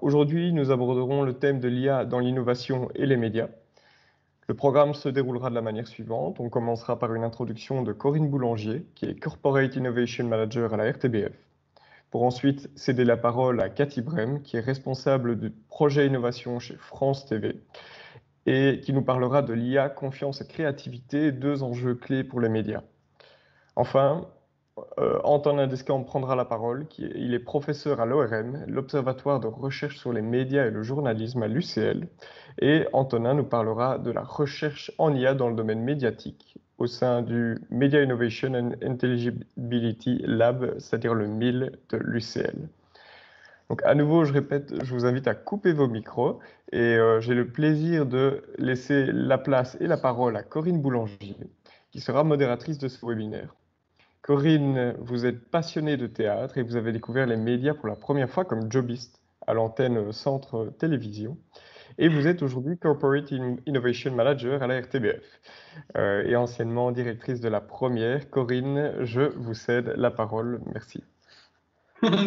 Aujourd'hui, nous aborderons le thème de l'IA dans l'innovation et les médias. Le programme se déroulera de la manière suivante. On commencera par une introduction de Corinne Boulanger, qui est Corporate Innovation Manager à la RTBF, pour ensuite céder la parole à Cathy Brem, qui est responsable du projet innovation chez France TV, et qui nous parlera de l'IA, confiance et créativité, deux enjeux clés pour les médias. Enfin, Antonin Descamps prendra la parole. Il est professeur à l'ORM, l'Observatoire de recherche sur les médias et le journalisme à l'UCL. Et Antonin nous parlera de la recherche en IA dans le domaine médiatique au sein du Media Innovation and Intelligibility Lab, c'est-à-dire le MIL de l'UCL. Donc à nouveau, je répète, je vous invite à couper vos micros et j'ai le plaisir de laisser la place et la parole à Corinne Boulanger, qui sera modératrice de ce webinaire. Corinne, vous êtes passionnée de théâtre et vous avez découvert les médias pour la première fois comme jobiste à l'antenne Centre Télévision. Et vous êtes aujourd'hui Corporate Innovation Manager à la RTBF et anciennement directrice de la première. Corinne, je vous cède la parole. Merci.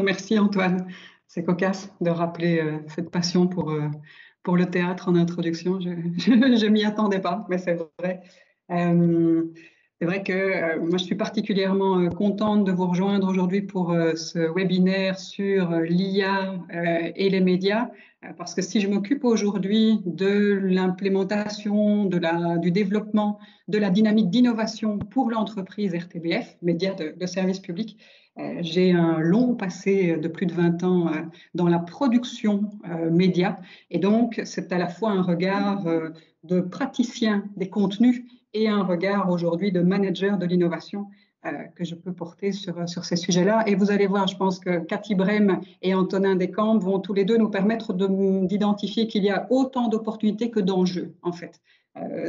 Merci Antoine. C'est cocasse de rappeler cette passion pour le théâtre en introduction. Je m'y attendais pas, mais c'est vrai. C'est vrai que moi, je suis particulièrement contente de vous rejoindre aujourd'hui pour ce webinaire sur l'IA et les médias, parce que si je m'occupe aujourd'hui de l'implémentation, du développement, de la dynamique d'innovation pour l'entreprise RTBF, médias de service public, j'ai un long passé de plus de 20 ans dans la production média, et donc c'est à la fois un regard de praticien des contenus et un regard aujourd'hui de manager de l'innovation que je peux porter sur ces sujets-là. Et vous allez voir, je pense que Cathy Brem et Antonin Descamps vont tous les deux nous permettre d'identifier qu'il y a autant d'opportunités que d'enjeux, en fait,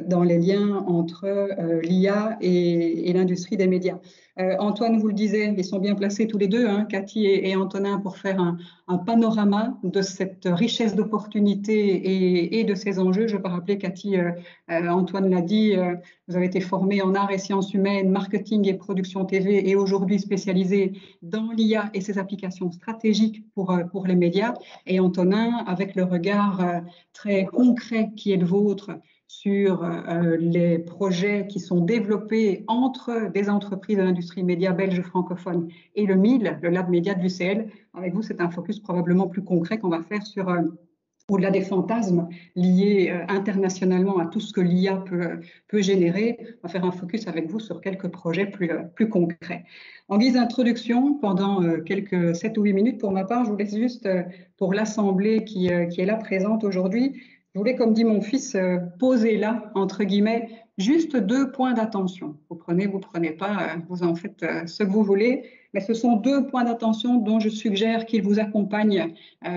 dans les liens entre l'IA et l'industrie des médias. Antoine vous le disait, ils sont bien placés tous les deux, hein, Cathy et Antonin, pour faire un panorama de cette richesse d'opportunités et de ces enjeux. Je ne vais pas rappeler, Cathy, Antoine l'a dit, vous avez été formé en arts et sciences humaines, marketing et production TV, et aujourd'hui spécialisé dans l'IA et ses applications stratégiques pour les médias. Et Antonin, avec le regard très concret qui est le vôtre sur les projets qui sont développés entre des entreprises de l'industrie média belge francophone et le MIL, le Lab Média de l'UCL. Avec vous, c'est un focus probablement plus concret qu'on va faire sur au-delà des fantasmes liés internationalement à tout ce que l'IA peut générer. On va faire un focus avec vous sur quelques projets plus concrets. En guise d'introduction, pendant quelques 7 ou 8 minutes pour ma part, je vous laisse juste pour l'Assemblée qui est là présente aujourd'hui. Je voulais, comme dit mon fils, poser là, entre guillemets, juste 2 points d'attention. Vous prenez pas, vous en faites ce que vous voulez, mais ce sont 2 points d'attention dont je suggère qu'ils vous accompagnent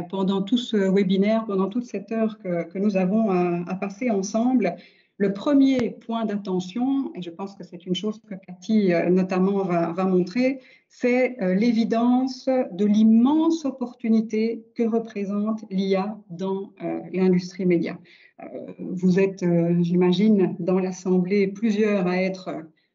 pendant tout ce webinaire, pendant toute cette heure que nous avons à passer ensemble. Le premier point d'attention, et je pense que c'est une chose que Cathy notamment va montrer, c'est l'évidence de l'immense opportunité que représente l'IA dans l'industrie média. Vous êtes, j'imagine, dans l'Assemblée, plusieurs à être,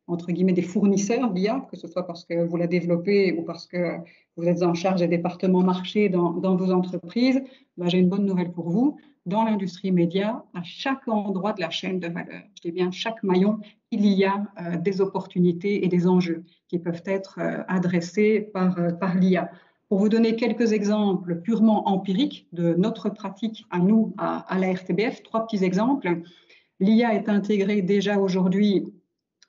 entre guillemets, des fournisseurs d'IA, que ce soit parce que vous la développez ou parce que vous êtes en charge des départements marché dans vos entreprises. Ben, j'ai une bonne nouvelle pour vous. Dans l'industrie média, à chaque endroit de la chaîne de valeur, je dis bien chaque maillon, il y a des opportunités et des enjeux qui peuvent être adressés par l'IA. Pour vous donner quelques exemples purement empiriques de notre pratique à nous, à la RTBF, 3 petits exemples. L'IA est intégrée déjà aujourd'hui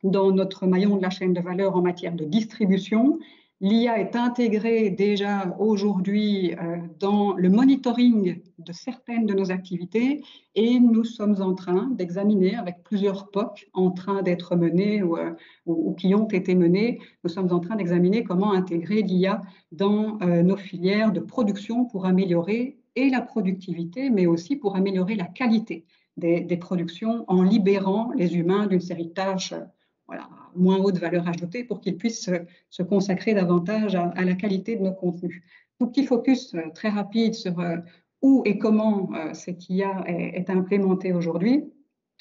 dans notre maillon de la chaîne de valeur en matière de distribution. L'IA est intégrée déjà aujourd'hui dans le monitoring de certaines de nos activités et nous sommes en train d'examiner avec plusieurs POC en train d'être menés ou qui ont été menés, nous sommes en train d'examiner comment intégrer l'IA dans nos filières de production pour améliorer et la productivité mais aussi pour améliorer la qualité des productions en libérant les humains d'une série de tâches voilà, moins haute valeur ajoutée pour qu'ils puissent se consacrer davantage à la qualité de nos contenus. Tout petit focus très rapide sur où et comment cette IA est implémentée aujourd'hui.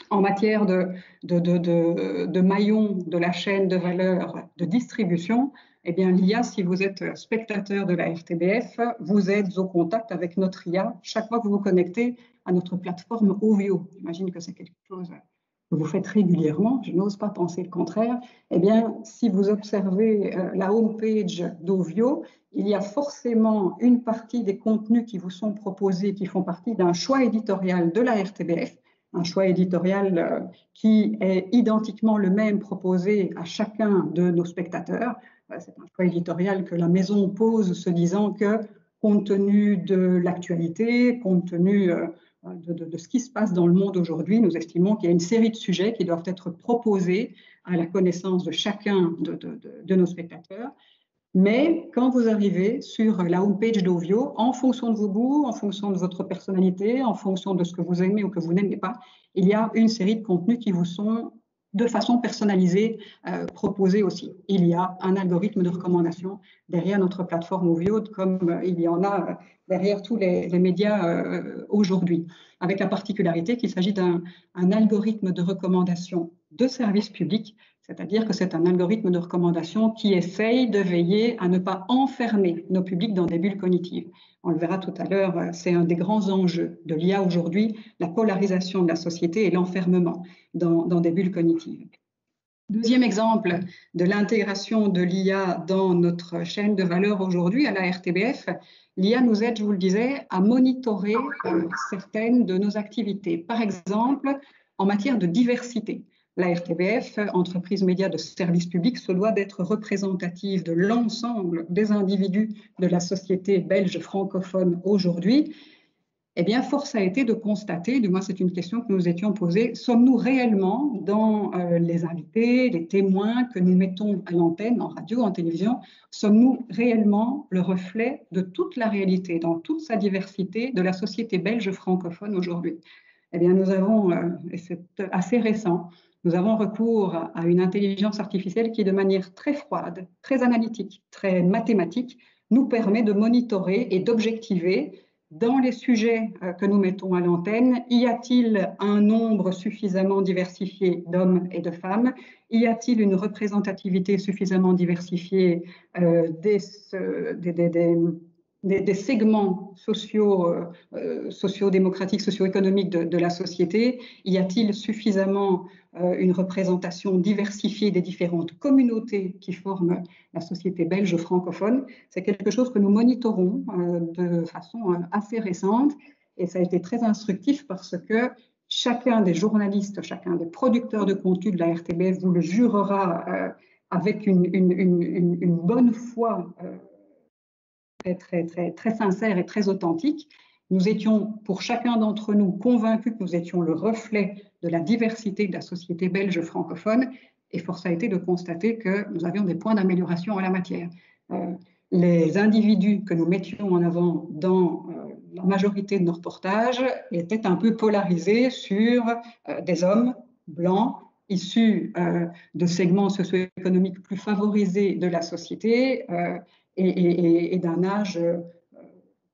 En matière de maillon de la chaîne de valeur de distribution, eh bien, l'IA, si vous êtes spectateur de la RTBF, vous êtes au contact avec notre IA chaque fois que vous vous connectez à notre plateforme Ovio. J'imagine que c'est quelque chose que vous faites régulièrement, je n'ose pas penser le contraire. Eh bien, si vous observez la homepage d'Ovio, il y a forcément une partie des contenus qui vous sont proposés qui font partie d'un choix éditorial de la RTBF, un choix éditorial qui est identiquement le même proposé à chacun de nos spectateurs. C'est un choix éditorial que la maison pose se disant que, compte tenu de l'actualité, compte tenu de ce qui se passe dans le monde aujourd'hui, nous estimons qu'il y a une série de sujets qui doivent être proposés à la connaissance de chacun de nos spectateurs. Mais quand vous arrivez sur la homepage d'Ovio, en fonction de vos goûts, en fonction de votre personnalité, en fonction de ce que vous aimez ou que vous n'aimez pas, il y a une série de contenus qui vous sont de façon personnalisée proposés aussi. Il y a un algorithme de recommandation derrière notre plateforme Ovio, comme il y en a derrière tous les médias aujourd'hui, avec la particularité qu'il s'agit d'un algorithme de recommandation de service public, c'est-à-dire que c'est un algorithme de recommandation qui essaye de veiller à ne pas enfermer nos publics dans des bulles cognitives. On le verra tout à l'heure, c'est un des grands enjeux de l'IA aujourd'hui, la polarisation de la société et l'enfermement dans des bulles cognitives. Deuxième exemple de l'intégration de l'IA dans notre chaîne de valeur aujourd'hui à la RTBF, l'IA nous aide, je vous le disais, à monitorer certaines de nos activités. Par exemple, en matière de diversité. La RTBF, entreprise média de service public, se doit d'être représentative de l'ensemble des individus de la société belge francophone aujourd'hui. Eh bien, force a été de constater, du moins c'est une question que nous étions posée, sommes-nous réellement dans les invités, les témoins que nous mettons à l'antenne, en radio, en télévision, sommes-nous réellement le reflet de toute la réalité, dans toute sa diversité, de la société belge francophone aujourd'hui? Eh bien, nous avons, et c'est assez récent, nous avons recours à une intelligence artificielle qui, de manière très froide, très analytique, très mathématique, nous permet de monitorer et d'objectiver dans les sujets que nous mettons à l'antenne. Y a-t-il un nombre suffisamment diversifié d'hommes et de femmes? Y a-t-il une représentativité suffisamment diversifiée des segments socio-démocratiques, socio-économiques de la société? Y a-t-il suffisamment une représentation diversifiée des différentes communautés qui forment la société belge francophone? C'est quelque chose que nous monitorons de façon assez récente et ça a été très instructif parce que chacun des journalistes, chacun des producteurs de contenu de la RTBF vous le jurera avec une bonne foi très sincère et très authentique. Nous étions, pour chacun d'entre nous, convaincus que nous étions le reflet de la diversité de la société belge francophone et force a été de constater que nous avions des points d'amélioration en la matière. Les individus que nous mettions en avant dans la majorité de nos reportages étaient un peu polarisés sur des hommes blancs issus de segments socio-économiques plus favorisés de la société et d'un âge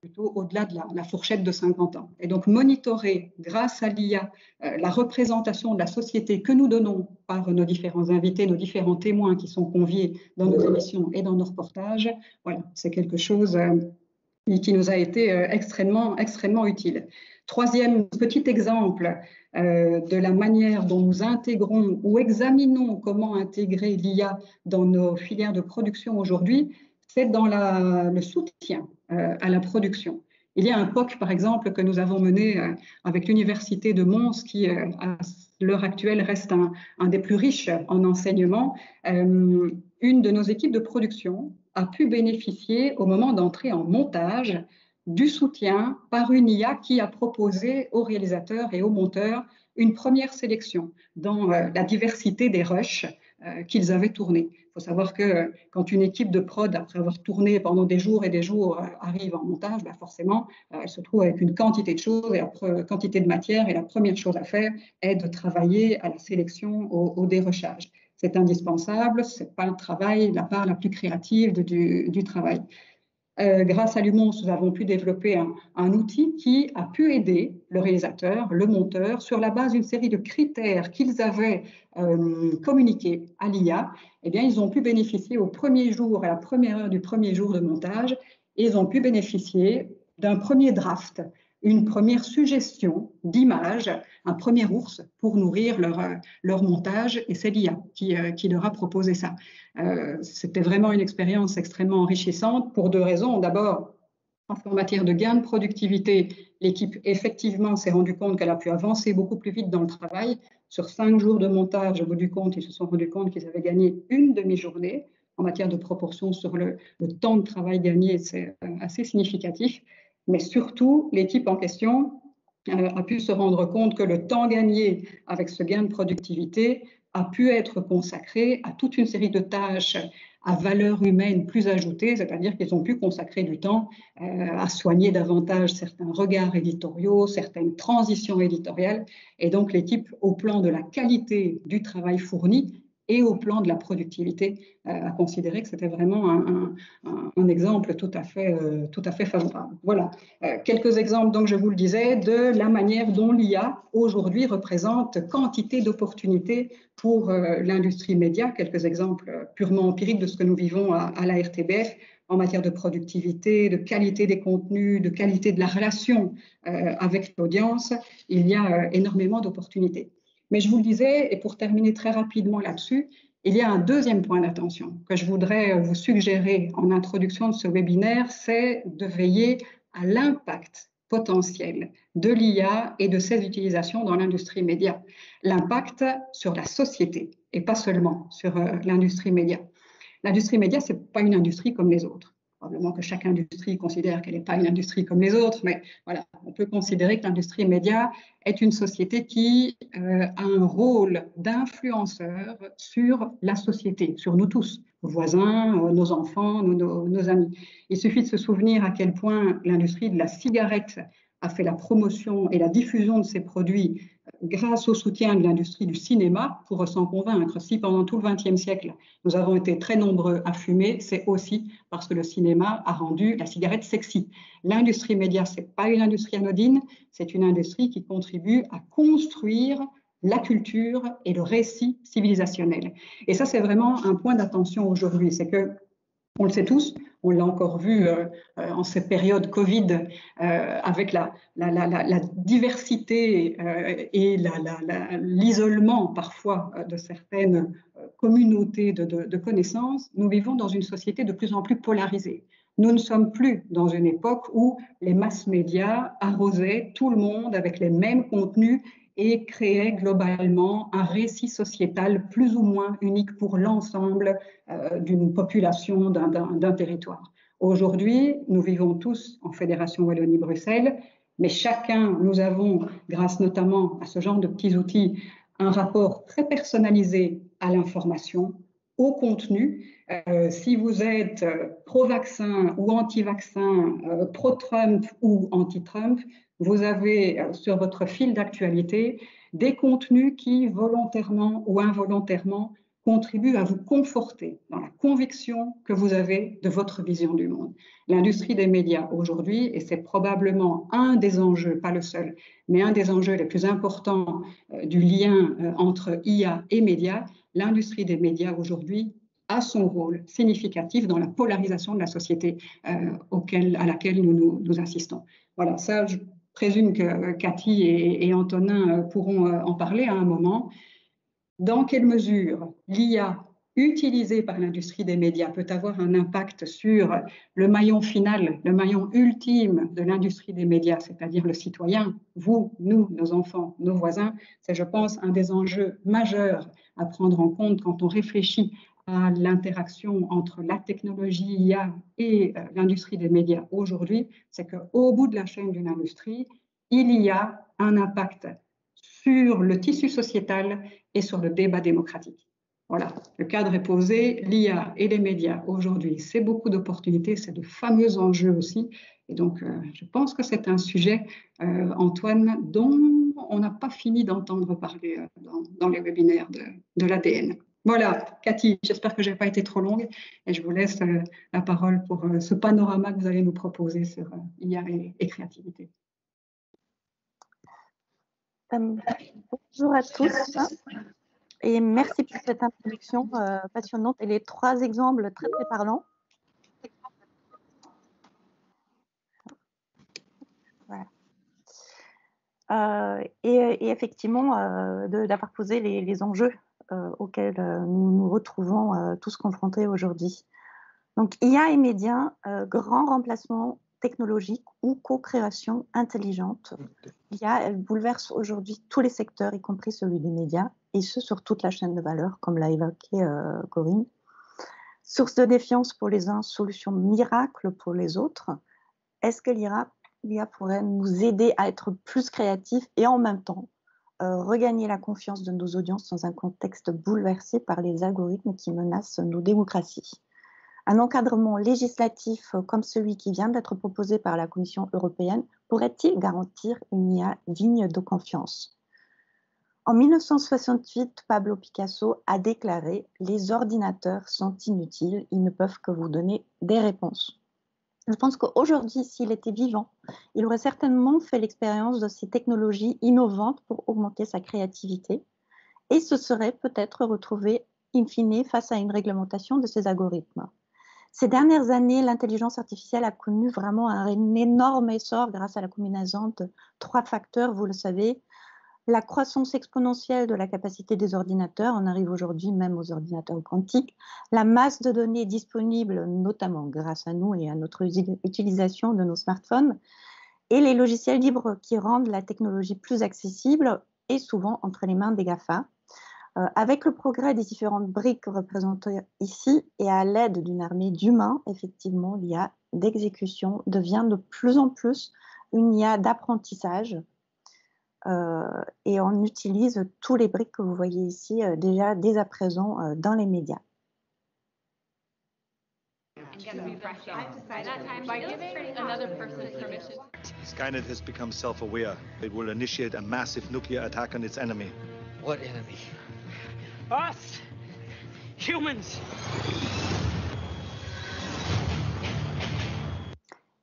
plutôt au-delà de la fourchette de 50 ans. Et donc monitorer grâce à l'IA la représentation de la société que nous donnons par nos différents invités, nos différents témoins qui sont conviés dans nos émissions et dans nos reportages, voilà, c'est quelque chose qui nous a été extrêmement utile. Troisième petit exemple de la manière dont nous intégrons ou examinons comment intégrer l'IA dans nos filières de production aujourd'hui, c'est dans le soutien à la production. Il y a un POC, par exemple, que nous avons mené avec l'Université de Mons, qui, à l'heure actuelle, reste un des plus riches en enseignement. Une de nos équipes de production a pu bénéficier, au moment d'entrer en montage, du soutien par une IA qui a proposé aux réalisateurs et aux monteurs une première sélection dans la diversité des rushs qu'ils avaient tournés. Il faut savoir que quand une équipe de prod, après avoir tourné pendant des jours et des jours, arrive en montage, ben forcément, elle se trouve avec une quantité de choses et une quantité de matière. Et la première chose à faire est de travailler à la sélection, au dérochage. C'est indispensable, ce n'est pas le travail, la part la plus créative du travail. Grâce à Lumons, nous avons pu développer un outil qui a pu aider le réalisateur, le monteur, sur la base d'une série de critères qu'ils avaient communiqués à l'IA. Eh bien, ils ont pu bénéficier au premier jour, à la première heure du premier jour de montage, ils ont pu bénéficier d'un premier draft, une première suggestion d'image, un premier ours pour nourrir leur montage, et c'est l'IA qui leur a proposé ça. C'était vraiment une expérience extrêmement enrichissante pour deux raisons. D'abord, en matière de gain de productivité, l'équipe effectivement s'est rendue compte qu'elle a pu avancer beaucoup plus vite dans le travail. Sur 5 jours de montage, au bout du compte, ils se sont rendus compte qu'ils avaient gagné une demi-journée. En matière de proportion sur le temps de travail gagné, c'est assez significatif. Mais surtout, l'équipe en question a pu se rendre compte que le temps gagné avec ce gain de productivité a pu être consacré à toute une série de tâches à valeur humaine plus ajoutée, c'est-à-dire qu'ils ont pu consacrer du temps à soigner davantage certains regards éditoriaux, certaines transitions éditoriales. Et donc l'équipe, au plan de la qualité du travail fourni et au plan de la productivité, a considéré que c'était vraiment un exemple tout à fait favorable. Voilà, quelques exemples, donc je vous le disais, de la manière dont l'IA aujourd'hui représente quantité d'opportunités pour l'industrie média, quelques exemples purement empiriques de ce que nous vivons à la RTBF en matière de productivité, de qualité des contenus, de qualité de la relation avec l'audience. Il y a énormément d'opportunités. Mais je vous le disais, et pour terminer très rapidement là-dessus, il y a un deuxième point d'attention que je voudrais vous suggérer en introduction de ce webinaire, c'est de veiller à l'impact potentiel de l'IA et de ses utilisations dans l'industrie média. L'impact sur la société et pas seulement sur l'industrie média. L'industrie média, ce n'est pas une industrie comme les autres. Probablement que chaque industrie considère qu'elle n'est pas une industrie comme les autres, mais voilà, on peut considérer que l'industrie média est une société qui a un rôle d'influenceur sur la société, sur nous tous, nos voisins, nos enfants, nos amis. Il suffit de se souvenir à quel point l'industrie de la cigarette a fait la promotion et la diffusion de ses produits grâce au soutien de l'industrie du cinéma, pour s'en convaincre. Si pendant tout le XXe siècle, nous avons été très nombreux à fumer, c'est aussi parce que le cinéma a rendu la cigarette sexy. L'industrie média, ce n'est pas une industrie anodine, c'est une industrie qui contribue à construire la culture et le récit civilisationnel. Et ça, c'est vraiment un point d'attention aujourd'hui, c'est que, on le sait tous, on l'a encore vu en cette période Covid avec la diversité et l'isolement parfois de certaines communautés de connaissances. Nous vivons dans une société de plus en plus polarisée. Nous ne sommes plus dans une époque où les masses médias arrosaient tout le monde avec les mêmes contenus et créait globalement un récit sociétal plus ou moins unique pour l'ensemble d'une population, d'un territoire. Aujourd'hui, nous vivons tous en Fédération Wallonie-Bruxelles, mais chacun, nous avons, grâce notamment à ce genre de petits outils, un rapport très personnalisé à l'information, au contenu. Si vous êtes pro-vaccin ou anti-vaccin, pro-Trump ou anti-Trump, vous avez sur votre fil d'actualité des contenus qui, volontairement ou involontairement, contribuent à vous conforter dans la conviction que vous avez de votre vision du monde. L'industrie des médias aujourd'hui, et c'est probablement un des enjeux, pas le seul, mais un des enjeux les plus importants du lien entre IA et médias, l'industrie des médias aujourd'hui a son rôle significatif dans la polarisation de la société à laquelle nous assistons. Voilà, ça, je présume que Cathy et Antonin pourront en parler à un moment. Dans quelle mesure l'IA utilisée par l'industrie des médias peut avoir un impact sur le maillon final, le maillon ultime de l'industrie des médias, c'est-à-dire le citoyen, vous, nous, nos enfants, nos voisins, c'est, je pense, un des enjeux majeurs à prendre en compte quand on réfléchit à l'interaction entre la technologie IA et l'industrie des médias aujourd'hui, c'est qu'au bout de la chaîne d'une industrie, il y a un impact sur le tissu sociétal et sur le débat démocratique. Voilà, le cadre est posé, l'IA et les médias aujourd'hui, c'est beaucoup d'opportunités, c'est de fameux enjeux aussi. Et donc, je pense que c'est un sujet, Antoine, dont on n'a pas fini d'entendre parler dans les webinaires de l'ADN. Voilà, Cathy, j'espère que je n'ai pas été trop longue et je vous laisse la parole pour ce panorama que vous allez nous proposer sur IA et créativité. Bonjour à tous et merci pour cette introduction passionnante et les 3 exemples très très parlants. Voilà. Et effectivement, d'avoir posé les enjeux auxquels nous nous retrouvons tous confrontés aujourd'hui. Donc, IA et médias, grand remplacement technologique ou co-création intelligente. L'IA, elle bouleverse aujourd'hui tous les secteurs, y compris celui des médias, et ce, sur toute la chaîne de valeur, comme l'a évoqué Corinne. Source de défiance pour les uns, solution miracle pour les autres. Est-ce que l'IA pourrait nous aider à être plus créatifs et en même temps regagner la confiance de nos audiences dans un contexte bouleversé par les algorithmes qui menacent nos démocraties? Un encadrement législatif comme celui qui vient d'être proposé par la Commission européenne pourrait-il garantir une IA digne de confiance? En 1968, Pablo Picasso a déclaré « Les ordinateurs sont inutiles, ils ne peuvent que vous donner des réponses ». Je pense qu'aujourd'hui, s'il était vivant, il aurait certainement fait l'expérience de ces technologies innovantes pour augmenter sa créativité et se serait peut-être retrouvé in fine face à une réglementation de ces algorithmes. Ces dernières années, l'intelligence artificielle a connu vraiment un énorme essor grâce à la combinaison de 3 facteurs, vous le savez. La croissance exponentielle de la capacité des ordinateurs, on arrive aujourd'hui même aux ordinateurs quantiques, la masse de données disponibles, notamment grâce à nous et à notre utilisation de nos smartphones, et les logiciels libres qui rendent la technologie plus accessible et souvent entre les mains des GAFA. Avec le progrès des différentes briques représentées ici et à l'aide d'une armée d'humains, effectivement, l'IA d'exécution devient de plus en plus une IA d'apprentissage et on utilise tous les briques que vous voyez ici déjà dès à présent dans les médias. Skynet has become self-aware. It will initiate a massive nuclear attack on its enemy. What enemy? Us! Humans!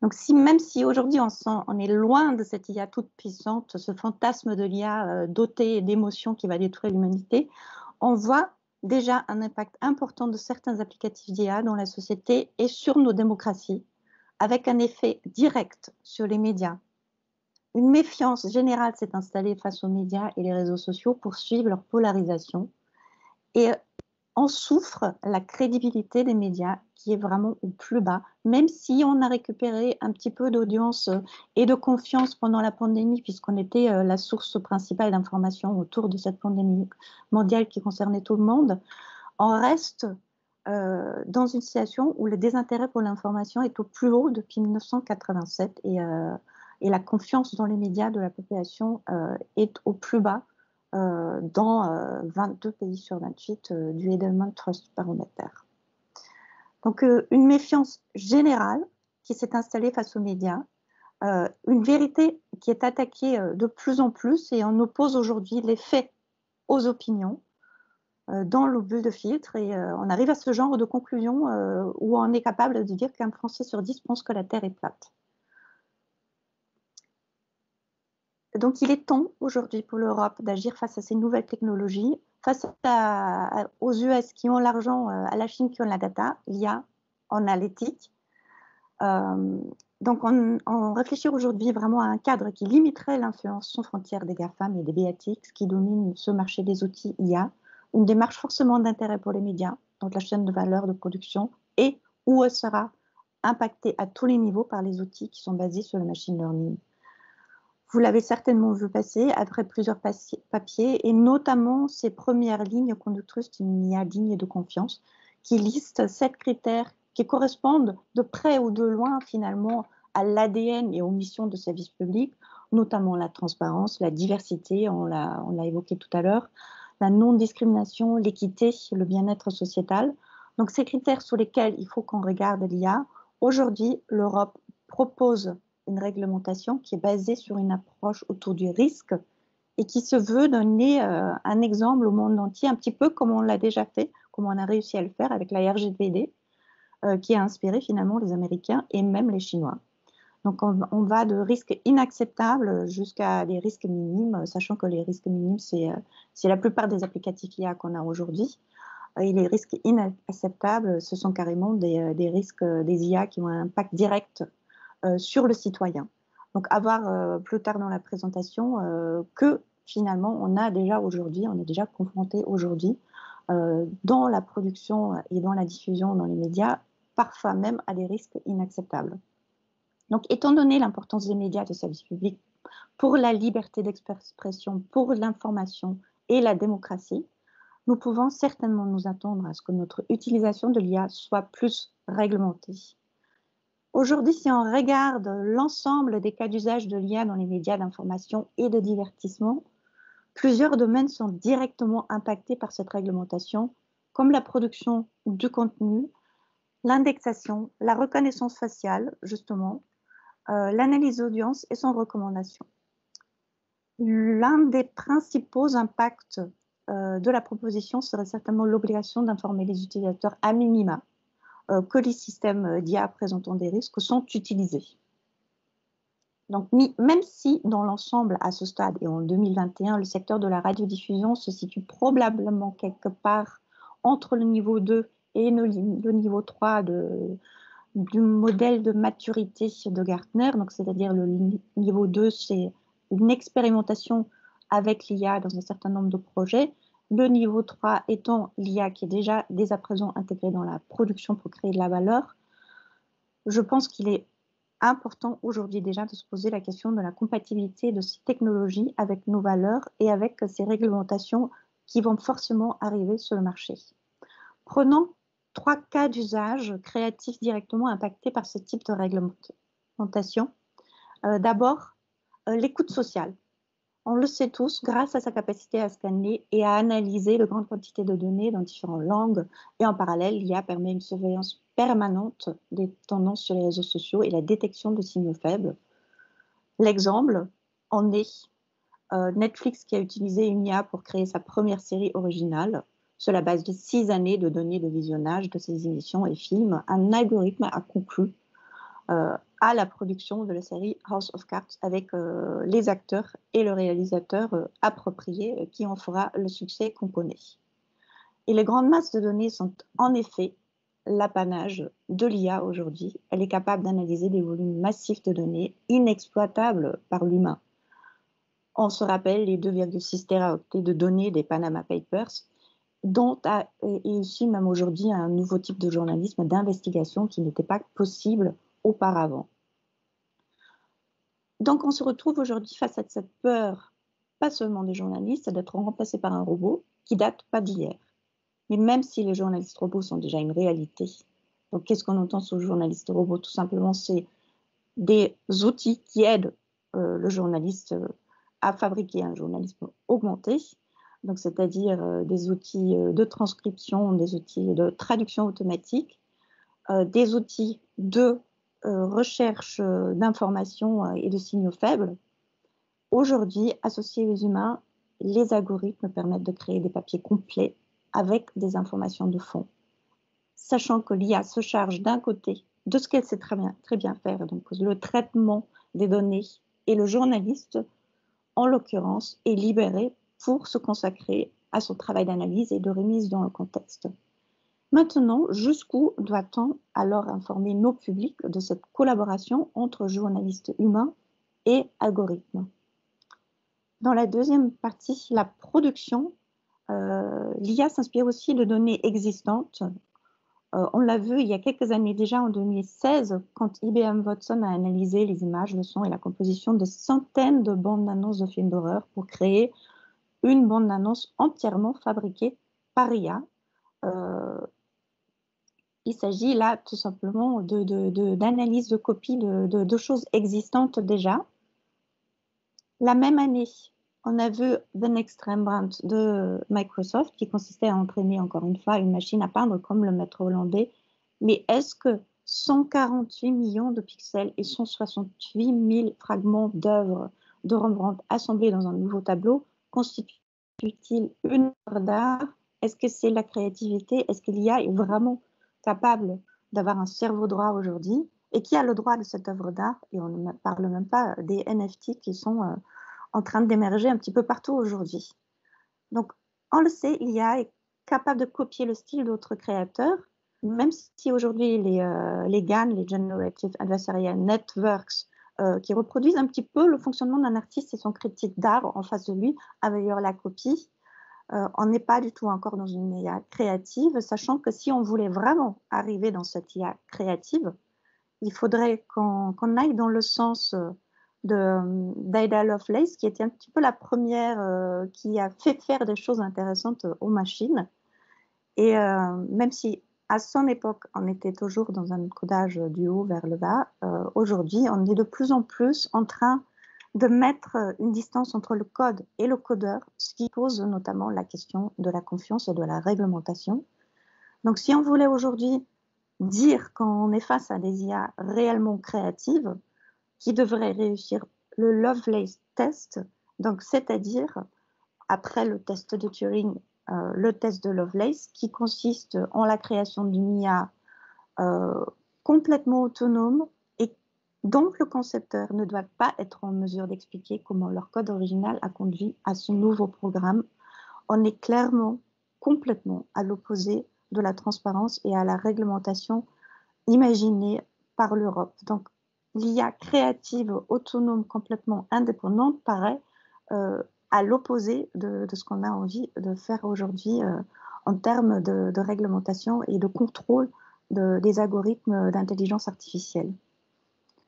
Donc même si aujourd'hui on est loin de cette IA toute puissante, ce fantasme de l'IA dotée d'émotions qui va détruire l'humanité, on voit déjà un impact important de certains applicatifs d'IA dans la société et sur nos démocraties, avec un effet direct sur les médias. Une méfiance générale s'est installée face aux médias et les réseaux sociaux pour suivre leur polarisation. Et en souffre la crédibilité des médias qui est vraiment au plus bas, même si on a récupéré un petit peu d'audience et de confiance pendant la pandémie, puisqu'on était la source principale d'information autour de cette pandémie mondiale qui concernait tout le monde, on reste dans une situation où le désintérêt pour l'information est au plus haut depuis 1987 et la confiance dans les médias de la population est au plus bas dans 22 pays sur 28 du Edelman Trust Barometer. Donc une méfiance générale qui s'est installée face aux médias, une vérité qui est attaquée de plus en plus et on oppose aujourd'hui les faits aux opinions dans le bulle de filtre et on arrive à ce genre de conclusion où on est capable de dire qu'un Français sur 10 pense que la Terre est plate. Donc, il est temps aujourd'hui pour l'Europe d'agir face à ces nouvelles technologies, face aux US qui ont l'argent, à la Chine qui ont la data, l'IA, on a l'éthique. Donc, on réfléchit aujourd'hui vraiment à un cadre qui limiterait l'influence sans frontières des GAFAM et des BATX qui dominent ce marché des outils IA, une démarche forcément d'intérêt pour les médias, donc la chaîne de valeur de production, et où elle sera impactée à tous les niveaux par les outils qui sont basés sur le machine learning. Vous l'avez certainement vu passer après plusieurs papiers et notamment ces premières lignes conductrices d'une IA digne de confiance qui listent 7 critères qui correspondent de près ou de loin finalement à l'ADN et aux missions de service public, notamment la transparence, la diversité, on l'a évoqué tout à l'heure, la non-discrimination, l'équité, le bien-être sociétal. Donc ces critères sur lesquels il faut qu'on regarde l'IA. Aujourd'hui, l'Europe propose une réglementation qui est basée sur une approche autour du risque et qui se veut donner un exemple au monde entier, un petit peu comme on l'a déjà fait comme on a réussi à le faire avec la RGPD, qui a inspiré finalement les Américains et même les Chinois. Donc on va de risques inacceptables jusqu'à des risques minimes, sachant que les risques minimes, c'est la plupart des applicatifs IA qu'on a aujourd'hui. Et les risques inacceptables, ce sont carrément des risques des IA qui ont un impact direct sur le citoyen. Donc à voir plus tard dans la présentation que finalement on est déjà confronté aujourd'hui dans la production et dans la diffusion dans les médias, parfois même à des risques inacceptables. Donc, étant donné l'importance des médias de service public pour la liberté d'expression, pour l'information et la démocratie, nous pouvons certainement nous attendre à ce que notre utilisation de l'IA soit plus réglementée. Aujourd'hui, si on regarde l'ensemble des cas d'usage de l'IA dans les médias d'information et de divertissement, plusieurs domaines sont directement impactés par cette réglementation, comme la production du contenu, l'indexation, la reconnaissance faciale, justement, l'analyse d'audience et son recommandation. L'un des principaux impacts de la proposition serait certainement l'obligation d'informer les utilisateurs à minima que les systèmes d'IA présentant des risques sont utilisés. Donc, même si dans l'ensemble, à ce stade et en 2021, le secteur de la radiodiffusion se situe probablement quelque part entre le niveau 2 et le niveau 3 du modèle de maturité de Gartner, donc c'est-à-dire le niveau 2, c'est une expérimentation avec l'IA dans un certain nombre de projets. Le niveau 3 étant l'IA qui est déjà dès à présent intégrée dans la production pour créer de la valeur. Je pense qu'il est important aujourd'hui déjà de se poser la question de la compatibilité de ces technologies avec nos valeurs et avec ces réglementations qui vont forcément arriver sur le marché. Prenons 3 cas d'usage créatifs directement impactés par ce type de réglementation. D'abord, l'écoute sociale. On le sait tous, grâce à sa capacité à scanner et à analyser de grandes quantités de données dans différentes langues, et en parallèle, l'IA permet une surveillance permanente des tendances sur les réseaux sociaux et la détection de signaux faibles. L'exemple en est Netflix qui a utilisé une IA pour créer sa première série originale sur la base de 6 années de données de visionnage de ses émissions et films. Un algorithme a conclu à la production de la série House of Cards avec les acteurs et le réalisateur approprié qui en fera le succès qu'on connaît. Et les grandes masses de données sont en effet l'apanage de l'IA aujourd'hui. Elle est capable d'analyser des volumes massifs de données inexploitables par l'humain. On se rappelle les 2,6 téraoctets de données des Panama Papers, dont est issu même aujourd'hui un nouveau type de journalisme d'investigation qui n'était pas possible auparavant. Donc on se retrouve aujourd'hui face à cette peur, pas seulement des journalistes, d'être remplacés par un robot qui date pas d'hier. Mais même si les journalistes robots sont déjà une réalité, donc qu'est-ce qu'on entend sous journalistes robots? Tout simplement, c'est des outils qui aident le journaliste à fabriquer un journalisme augmenté, donc c'est-à-dire des outils de transcription, des outils de traduction automatique, des outils de recherche d'informations et de signaux faibles. Aujourd'hui, associés aux humains, les algorithmes permettent de créer des papiers complets avec des informations de fond, sachant que l'IA se charge d'un côté de ce qu'elle sait très bien faire, donc le traitement des données, et le journaliste, en l'occurrence, est libéré pour se consacrer à son travail d'analyse et de remise dans le contexte. Maintenant, jusqu'où doit-on alors informer nos publics de cette collaboration entre journalistes humains et algorithmes? Dans la deuxième partie, la production, l'IA s'inspire aussi de données existantes. On l'a vu il y a quelques années déjà, en 2016, quand IBM Watson a analysé les images, le son et la composition de centaines de bandes d'annonces de films d'horreur pour créer une bande d'annonces entièrement fabriquée par IA. Il s'agit là tout simplement d'analyse de copies de choses existantes déjà. La même année, on a vu The Next Rembrandt de Microsoft qui consistait à entraîner encore une fois une machine à peindre comme le maître hollandais. Mais est-ce que 148 millions de pixels et 168 000 fragments d'œuvres de Rembrandt assemblés dans un nouveau tableau constituent-ils une œuvre d'art est-ce que c'est la créativité? Est-ce que l'IA est vraiment capable d'avoir un cerveau droit aujourd'hui? Et qui a le droit de cette œuvre d'art? Et on ne parle même pas des NFT qui sont en train d'émerger un petit peu partout aujourd'hui. Donc, on le sait, l'IA est capable de copier le style d'autres créateurs, même si aujourd'hui les GAN, les Generative Adversarial Networks, qui reproduisent un petit peu le fonctionnement d'un artiste et son critique d'art en face de lui, améliorent la copie. On n'est pas du tout encore dans une IA créative, sachant que si on voulait vraiment arriver dans cette IA créative, il faudrait qu'on aille dans le sens d'Ada Lovelace, qui était un petit peu la première qui a fait faire des choses intéressantes aux machines. Et même si à son époque, on était toujours dans un codage du haut vers le bas, aujourd'hui, on est de plus en plus en train de mettre une distance entre le code et le codeur, ce qui pose notamment la question de la confiance et de la réglementation. Donc, si on voulait aujourd'hui dire qu'on est face à des IA réellement créatives, qui devraient réussir le Lovelace test, donc c'est-à-dire, après le test de Turing, le test de Lovelace, qui consiste en la création d'une IA complètement autonome et dont le concepteur ne doit pas être en mesure d'expliquer comment leur code original a conduit à ce nouveau programme. On est clairement, complètement à l'opposé de la transparence et à la réglementation imaginée par l'Europe. Donc, l'IA créative, autonome, complètement indépendante paraît à l'opposé de ce qu'on a envie de faire aujourd'hui en termes de réglementation et de contrôle des algorithmes d'intelligence artificielle.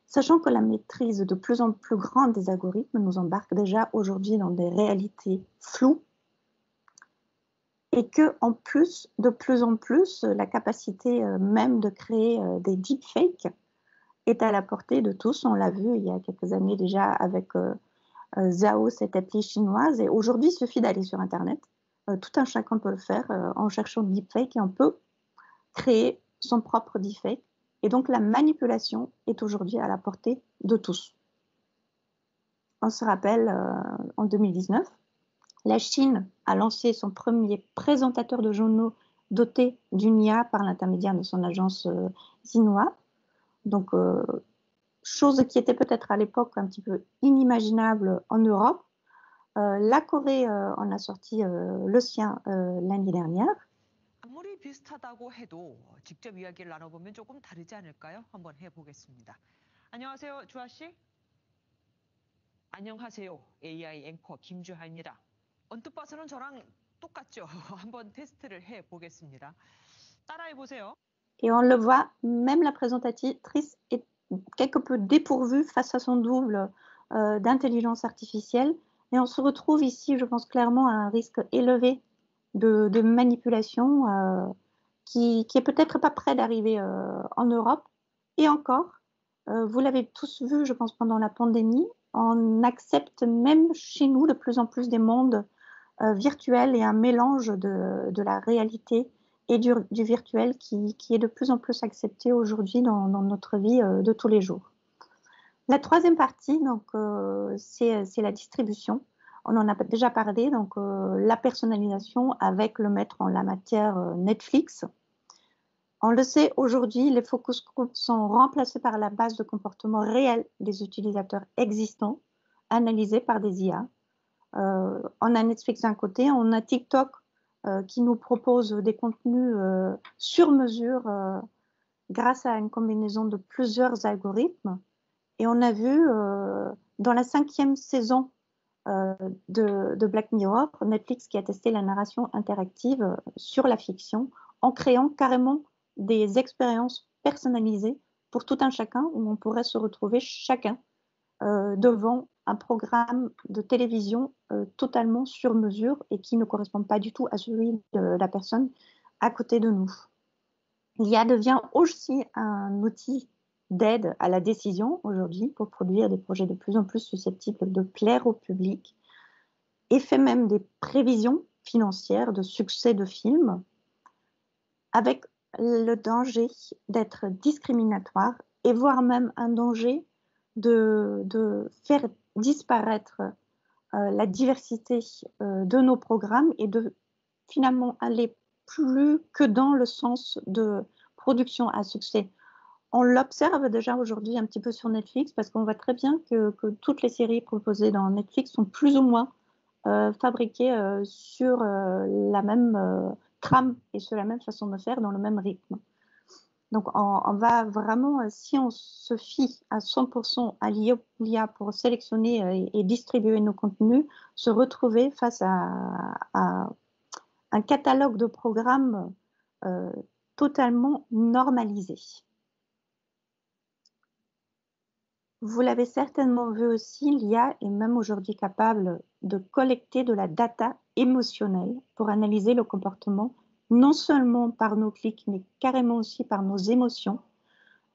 Sachant que la maîtrise de plus en plus grande des algorithmes nous embarque déjà aujourd'hui dans des réalités floues et qu'en plus, de plus en plus, la capacité même de créer des deepfakes est à la portée de tous. On l'a vu il y a quelques années déjà avec Zhao, cette appli chinoise. Et aujourd'hui, il suffit d'aller sur Internet. Tout un chacun peut le faire en cherchant deepfake et on peut créer son propre deepfake. Et donc, la manipulation est aujourd'hui à la portée de tous. On se rappelle, en 2019, la Chine a lancé son premier présentateur de journaux doté d'une IA par l'intermédiaire de son agence Xinhua. Donc, chose qui était peut-être à l'époque un petit peu inimaginable en Europe. La Corée en a sorti le sien l'année dernière. 아무리 비슷하다고 해도 직접 이야기를 나눠보면 조금 다르지 않을까요? 한번 해보겠습니다. 안녕하세요, 주아 씨. 안녕하세요, AI 앵커 김주하입니다. 언뜻 봐서는 저랑 똑같죠? 한번 테스트를 해보겠습니다. 따라해보세요. Et on le voit, même la présentatrice est quelque peu dépourvue face à son double d'intelligence artificielle. Et on se retrouve ici, je pense clairement, à un risque élevé de manipulation qui est peut-être pas près d'arriver en Europe. Et encore, vous l'avez tous vu, je pense, pendant la pandémie, on accepte même chez nous de plus en plus des mondes virtuels et un mélange de la réalité et du virtuel qui est de plus en plus accepté aujourd'hui dans notre vie de tous les jours. La troisième partie, donc, c'est la distribution. On en a déjà parlé, donc la personnalisation avec le maître en la matière Netflix. On le sait aujourd'hui, les focus groups sont remplacés par la base de comportement réel des utilisateurs existants, analysés par des IA. On a Netflix d'un côté, on a TikTok qui nous propose des contenus sur mesure grâce à une combinaison de plusieurs algorithmes. Et on a vu dans la 5e saison de Black Mirror, Netflix qui a testé la narration interactive sur la fiction en créant carrément des expériences personnalisées pour tout un chacun où on pourrait se retrouver chacun devant un programme de télévision totalement sur mesure et qui ne correspond pas du tout à celui de la personne à côté de nous. L'IA devient aussi un outil d'aide à la décision aujourd'hui pour produire des projets de plus en plus susceptibles de plaire au public et fait même des prévisions financières de succès de films avec le danger d'être discriminatoire et voire même un danger de faire disparaître la diversité de nos programmes et de finalement aller plus que dans le sens de production à succès. On l'observe déjà aujourd'hui un petit peu sur Netflix parce qu'on voit très bien que toutes les séries proposées dans Netflix sont plus ou moins fabriquées sur la même trame et sur la même façon de faire, dans le même rythme. Donc on va vraiment, si on se fie à 100% à l'IA pour sélectionner et distribuer nos contenus, se retrouver face à un catalogue de programmes totalement normalisé. Vous l'avez certainement vu aussi, l'IA est même aujourd'hui capable de collecter de la data émotionnelle pour analyser le comportement, non seulement par nos clics, mais carrément aussi par nos émotions.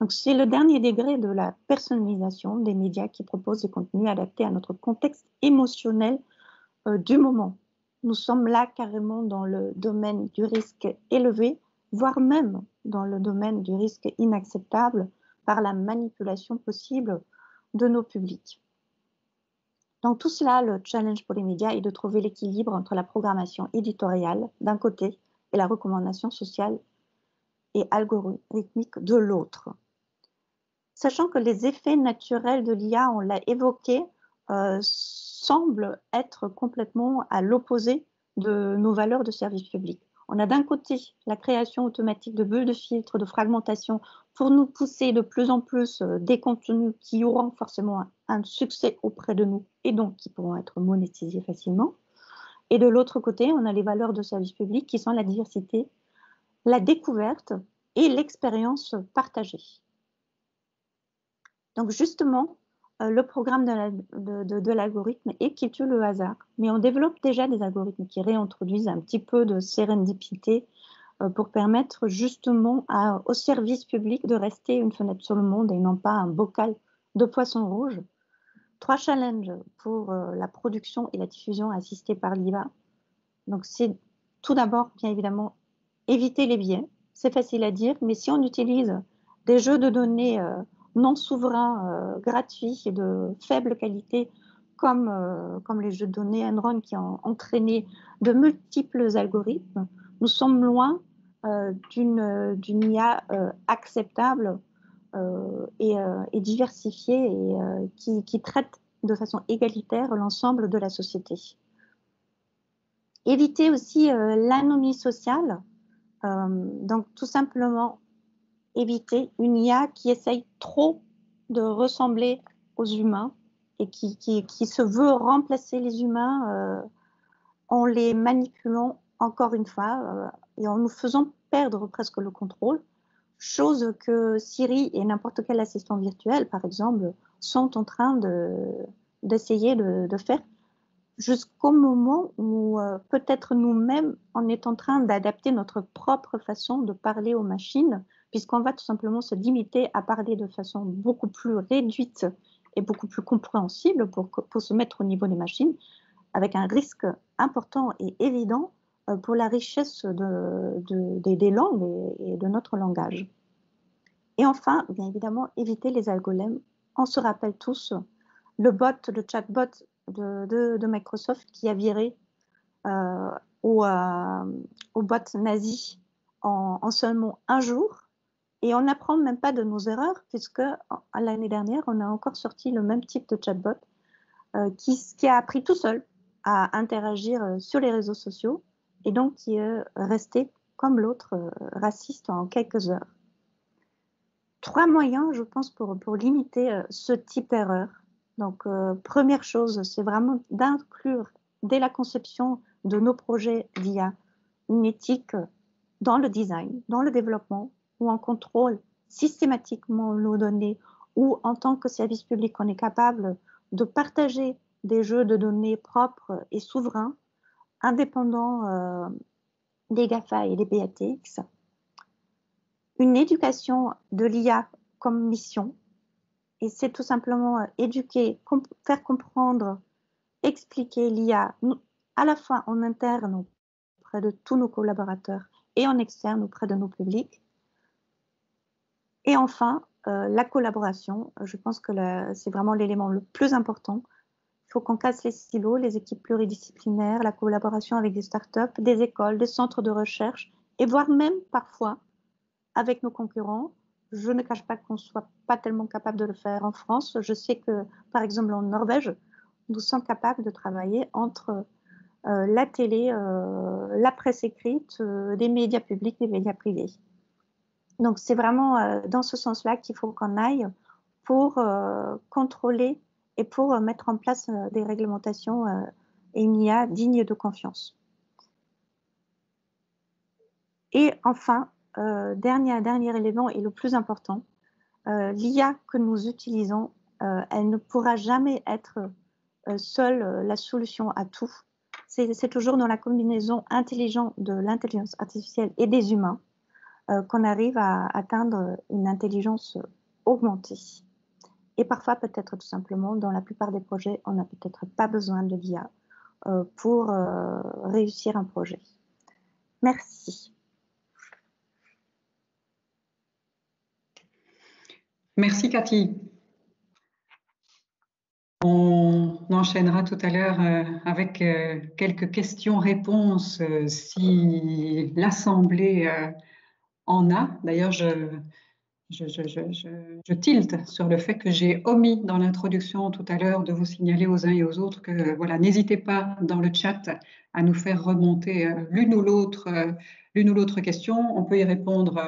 Donc, c'est le dernier degré de la personnalisation des médias qui proposent des contenus adaptés à notre contexte émotionnel du moment. Nous sommes là carrément dans le domaine du risque élevé, voire même dans le domaine du risque inacceptable par la manipulation possible de nos publics. Donc tout cela, le challenge pour les médias est de trouver l'équilibre entre la programmation éditoriale d'un côté et la recommandation sociale et algorithmique de l'autre. Sachant que les effets naturels de l'IA, on l'a évoqué, semblent être complètement à l'opposé de nos valeurs de service public. On a d'un côté la création automatique de bulles de filtre, de fragmentation, pour nous pousser de plus en plus des contenus qui auront forcément un succès auprès de nous et donc qui pourront être monétisés facilement. Et de l'autre côté, on a les valeurs de service public qui sont la diversité, la découverte et l'expérience partagée. Donc justement, le programme de l'algorithme est qui tue le hasard, mais on développe déjà des algorithmes qui réintroduisent un petit peu de sérendipité pour permettre justement au service public de rester une fenêtre sur le monde et non pas un bocal de poissons rouges. 3 challenges pour la production et la diffusion assistée par l'IA. Donc c'est tout d'abord, bien évidemment, éviter les biais. C'est facile à dire, mais si on utilise des jeux de données non souverains, gratuits et de faible qualité, comme les jeux de données Enron qui ont entraîné de multiples algorithmes, nous sommes loin d'une IA acceptable et diversifiée et qui traite de façon égalitaire l'ensemble de la société. Éviter aussi l'anomie sociale, donc tout simplement éviter une IA qui essaye trop de ressembler aux humains et qui se veut remplacer les humains en les manipulant encore une fois et en nous faisant perdre presque le contrôle, chose que Siri et n'importe quel assistant virtuel, par exemple, sont en train d'essayer de faire jusqu'au moment où peut-être nous-mêmes, on est en train d'adapter notre propre façon de parler aux machines, puisqu'on va tout simplement se limiter à parler de façon beaucoup plus réduite et beaucoup plus compréhensible pour se mettre au niveau des machines, avec un risque important et évident pour la richesse des langues et de notre langage. Et enfin, bien évidemment, éviter les algorithmes. On se rappelle tous le chatbot de Microsoft qui a viré au bot nazi en seulement un jour. Et on n'apprend même pas de nos erreurs, puisque l'année dernière, on a encore sorti le même type de chatbot qui a appris tout seul à interagir sur les réseaux sociaux et donc qui est resté comme l'autre raciste en quelques heures. 3 moyens, je pense, pour limiter ce type d'erreur. Donc, première chose, c'est vraiment d'inclure dès la conception de nos projets d'IA une éthique dans le design, dans le développement, où on contrôle systématiquement nos données, où en tant que service public, on est capable de partager des jeux de données propres et souverains, indépendants des GAFA et des BATX. Une éducation de l'IA comme mission, et c'est tout simplement éduquer, faire comprendre, expliquer l'IA à la fois en interne auprès de tous nos collaborateurs et en externe auprès de nos publics. Et enfin, la collaboration, je pense que c'est vraiment l'élément le plus important. Il faut qu'on casse les silos, les équipes pluridisciplinaires, la collaboration avec des startups, des écoles, des centres de recherche, et voire même parfois avec nos concurrents. Je ne cache pas qu'on ne soit pas tellement capable de le faire en France. Je sais que, par exemple, en Norvège, nous sommes capables de travailler entre la télé, la presse écrite, des médias publics, des médias privés. Donc, c'est vraiment dans ce sens-là qu'il faut qu'on aille pour contrôler et pour mettre en place des réglementations et une IA digne de confiance. Et enfin, dernier élément et le plus important, l'IA que nous utilisons, elle ne pourra jamais être seule la solution à tout. C'est toujours dans la combinaison intelligente de l'intelligence artificielle et des humains qu'on arrive à atteindre une intelligence augmentée. Et parfois, peut-être tout simplement, dans la plupart des projets, on n'a peut-être pas besoin de l'IA pour réussir un projet. Merci. Merci Cathy. On enchaînera tout à l'heure avec quelques questions-réponses si l'Assemblée en a. D'ailleurs, je tilte sur le fait que j'ai omis dans l'introduction tout à l'heure de vous signaler aux uns et aux autres que voilà, n'hésitez pas dans le chat à nous faire remonter l'une ou l'autre question. On peut y répondre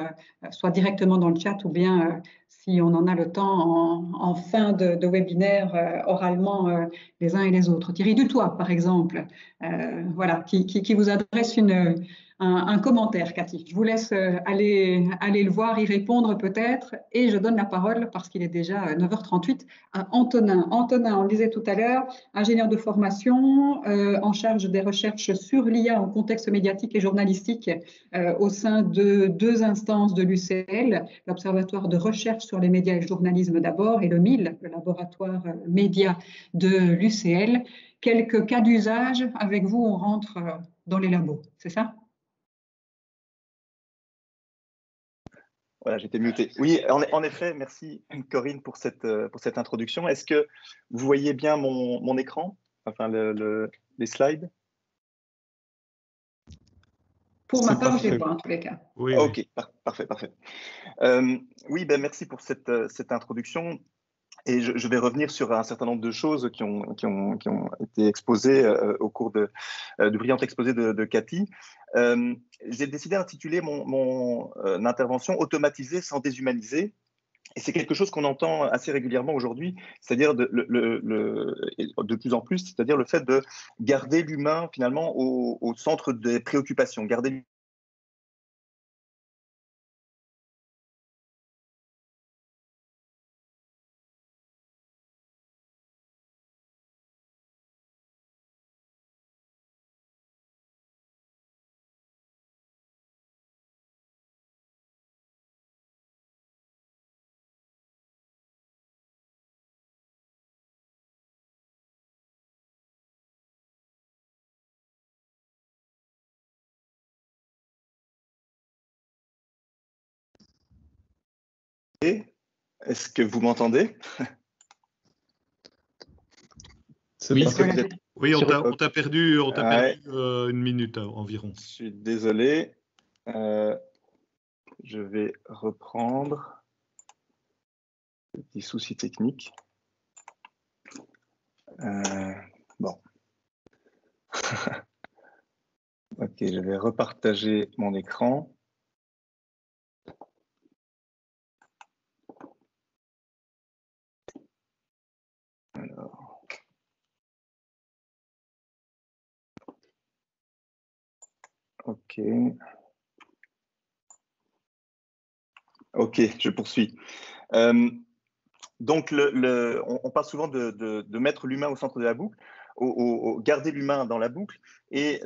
soit directement dans le chat ou bien si on en a le temps en fin de webinaire oralement les uns et les autres. Thierry Dutoit, par exemple, voilà, qui vous adresse un commentaire, Cathy. Je vous laisse aller le voir, y répondre peut-être, et je donne la parole, parce qu'il est déjà 9h38, à Antonin. Antonin, on le disait tout à l'heure, ingénieur de formation, en charge des recherches sur l'IA en contexte médiatique et journalistique au sein de 2 instances de l'UCL, l'Observatoire de recherche sur les médias et le journalisme d'abord, et le MIL, le laboratoire média de l'UCL. Quelques cas d'usage, avec vous, on rentre dans les labos, c'est ça ? Voilà, j'étais muté. Oui, en effet, merci Corinne pour cette introduction. Est-ce que vous voyez bien mon écran, enfin les slides? Pour ma part, je les vois en tous les cas. Oui, ok, oui. Parfait. Oui, ben, merci pour cette introduction. Et je vais revenir sur un certain nombre de choses qui ont été exposées au cours du brillant exposé de Cathy. J'ai décidé d'intituler mon intervention « Automatiser sans déshumaniser ». Et c'est quelque chose qu'on entend assez régulièrement aujourd'hui, c'est-à-dire de plus en plus, c'est-à-dire le fait de garder l'humain finalement au centre des préoccupations, garder Est-ce que vous m'entendez? Oui, on t'a perdu une minute environ. Je suis désolé. Je vais reprendre. Petit souci technique. Bon. Ok, je vais repartager mon écran. Alors. Ok. Ok, je poursuis. Donc, on parle souvent de mettre l'humain au centre de la boucle, garder l'humain dans la boucle, et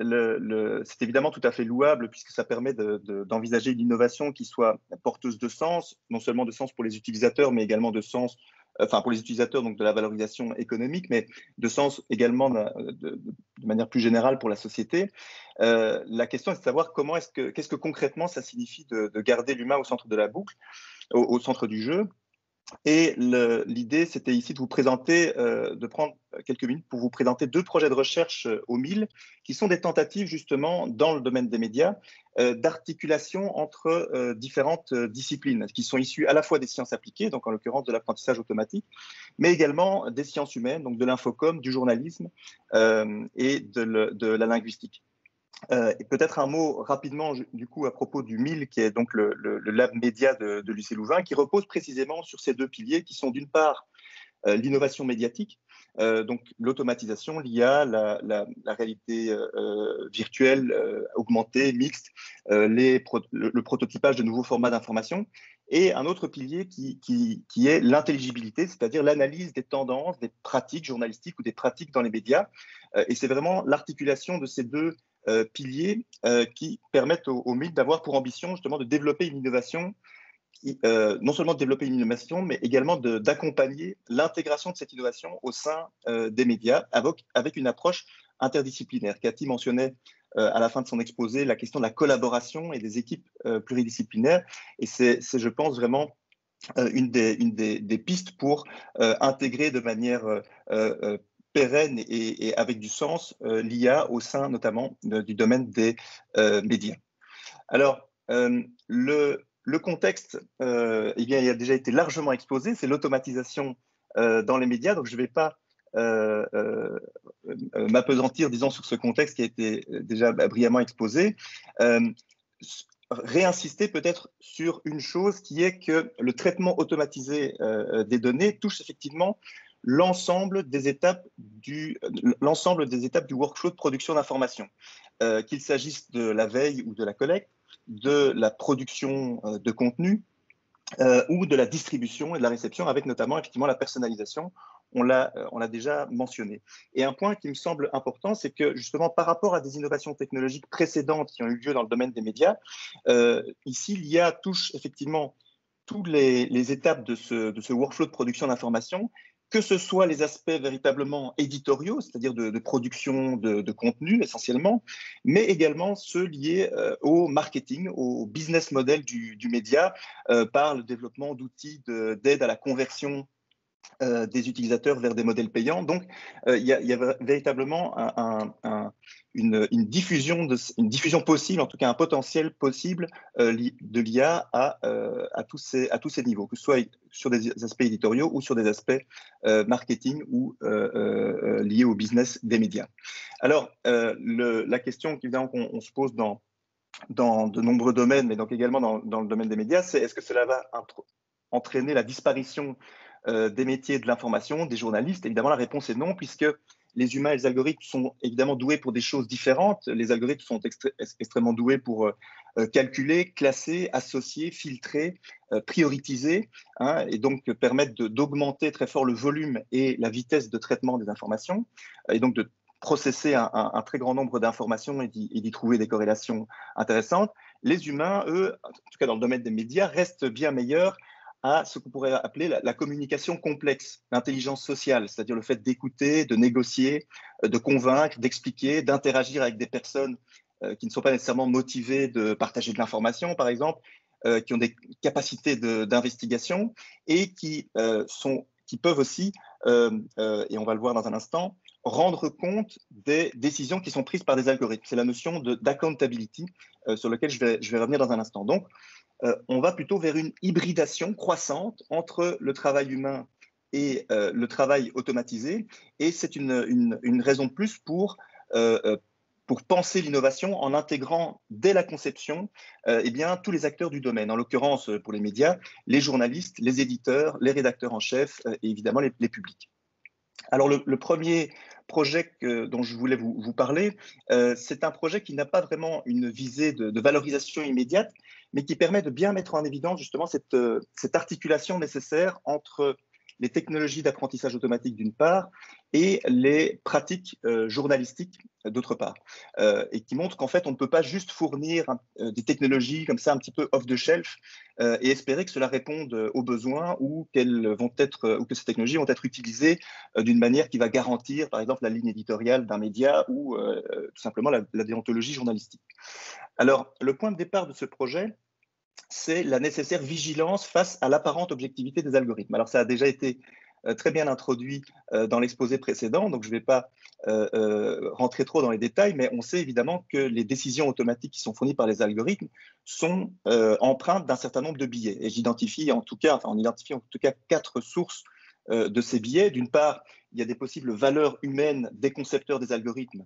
c'est évidemment tout à fait louable puisque ça permet d'envisager une innovation qui soit porteuse de sens, non seulement de sens pour les utilisateurs, mais également de sens, enfin pour les utilisateurs, donc de la valorisation économique, mais de sens également de manière plus générale pour la société. La question est de savoir qu'est-ce que concrètement ça signifie de garder l'humain au centre de la boucle, au centre du jeu. Et l'idée, c'était ici de vous présenter, de prendre quelques minutes pour vous présenter 2 projets de recherche au MIL, qui sont des tentatives justement dans le domaine des médias, d'articulation entre différentes disciplines, qui sont issues à la fois des sciences appliquées, donc en l'occurrence de l'apprentissage automatique, mais également des sciences humaines, donc de l'infocom, du journalisme et de la linguistique. Et peut-être un mot rapidement du coup à propos du MIL, qui est donc le lab média de l'UC Louvain, qui repose précisément sur ces 2 piliers qui sont d'une part l'innovation médiatique, donc l'automatisation, l'IA, la réalité virtuelle, augmentée, mixte, le prototypage de nouveaux formats d'information, et un autre pilier qui est l'intelligibilité, c'est-à-dire l'analyse des tendances, des pratiques journalistiques ou des pratiques dans les médias. Et c'est vraiment l'articulation de ces 2 piliers qui permettent au MIL d'avoir pour ambition justement de développer une innovation, non seulement de développer une innovation, mais également d'accompagner l'intégration de cette innovation au sein des médias avec une approche interdisciplinaire. Cathy mentionnait à la fin de son exposé la question de la collaboration et des équipes pluridisciplinaires, et c'est je pense, vraiment une des pistes pour intégrer de manière pérenne et avec du sens l'IA au sein notamment du domaine des médias. Alors, le contexte, eh bien, il a déjà été largement exposé, c'est l'automatisation dans les médias, donc je ne vais pas m'apesantir, disons, sur ce contexte qui a été déjà brillamment exposé. Réinsister peut-être sur une chose qui est que le traitement automatisé des données touche effectivement l'ensemble des étapes du workflow de production d'informations, qu'il s'agisse de la veille ou de la collecte, de la production de contenu ou de la distribution et de la réception, avec notamment effectivement la personnalisation. On l'a déjà mentionné. Et un point qui me semble important, c'est que justement par rapport à des innovations technologiques précédentes qui ont eu lieu dans le domaine des médias, ici l'IA touche effectivement toutes les étapes de ce workflow de production d'information, que ce soit les aspects véritablement éditoriaux, c'est-à-dire de production de contenu essentiellement, mais également ceux liés au marketing, au business model du média, par le développement d'outils d'aide à la conversion des utilisateurs vers des modèles payants. Donc, il y a véritablement une diffusion possible, en tout cas un potentiel possible de l'IA à tous ces niveaux, que ce soit sur des aspects éditoriaux ou sur des aspects marketing ou liés au business des médias. Alors, la question évidemment qu'on se pose dans de nombreux domaines, mais donc également dans le domaine des médias, c'est est-ce que cela va entraîner la disparition des métiers de l'information, des journalistes? Évidemment, la réponse est non, puisque les humains et les algorithmes sont évidemment doués pour des choses différentes. Les algorithmes sont extrêmement doués pour calculer, classer, associer, filtrer, prioriser, hein, et donc permettre d'augmenter très fort le volume et la vitesse de traitement des informations, et donc de processer un très grand nombre d'informations et d'y trouver des corrélations intéressantes. Les humains, eux, en tout cas dans le domaine des médias, restent bien meilleurs à ce qu'on pourrait appeler la communication complexe, l'intelligence sociale, c'est-à-dire le fait d'écouter, de négocier, de convaincre, d'expliquer, d'interagir avec des personnes qui ne sont pas nécessairement motivées de partager de l'information, par exemple, qui ont des capacités d'investigation et qui peuvent aussi, et on va le voir dans un instant, rendre compte des décisions qui sont prises par des algorithmes. C'est la notion d'accountability sur laquelle je vais revenir dans un instant. Donc, on va plutôt vers une hybridation croissante entre le travail humain et le travail automatisé. Et c'est une raison de plus pour penser l'innovation en intégrant dès la conception eh bien, tous les acteurs du domaine, en l'occurrence pour les médias, les journalistes, les éditeurs, les rédacteurs en chef et évidemment les publics. Alors le premier projet dont je voulais vous parler, c'est un projet qui n'a pas vraiment une visée de valorisation immédiate, mais qui permet de bien mettre en évidence justement cette articulation nécessaire entre les technologies d'apprentissage automatique d'une part et les pratiques journalistiques d'autre part, et qui montre qu'en fait on ne peut pas juste fournir des technologies comme ça un petit peu off the shelf et espérer que cela réponde aux besoins ou que ces technologies vont être utilisées d'une manière qui va garantir par exemple la ligne éditoriale d'un média ou tout simplement la déontologie journalistique. Alors le point de départ de ce projet, c'est la nécessaire vigilance face à l'apparente objectivité des algorithmes. Alors ça a déjà été très bien introduit dans l'exposé précédent, donc je ne vais pas rentrer trop dans les détails, mais on sait évidemment que les décisions automatiques qui sont fournies par les algorithmes sont empreintes d'un certain nombre de biais. Et on identifie en tout cas 4 sources de ces biais. D'une part, il y a des possibles valeurs humaines des concepteurs des algorithmes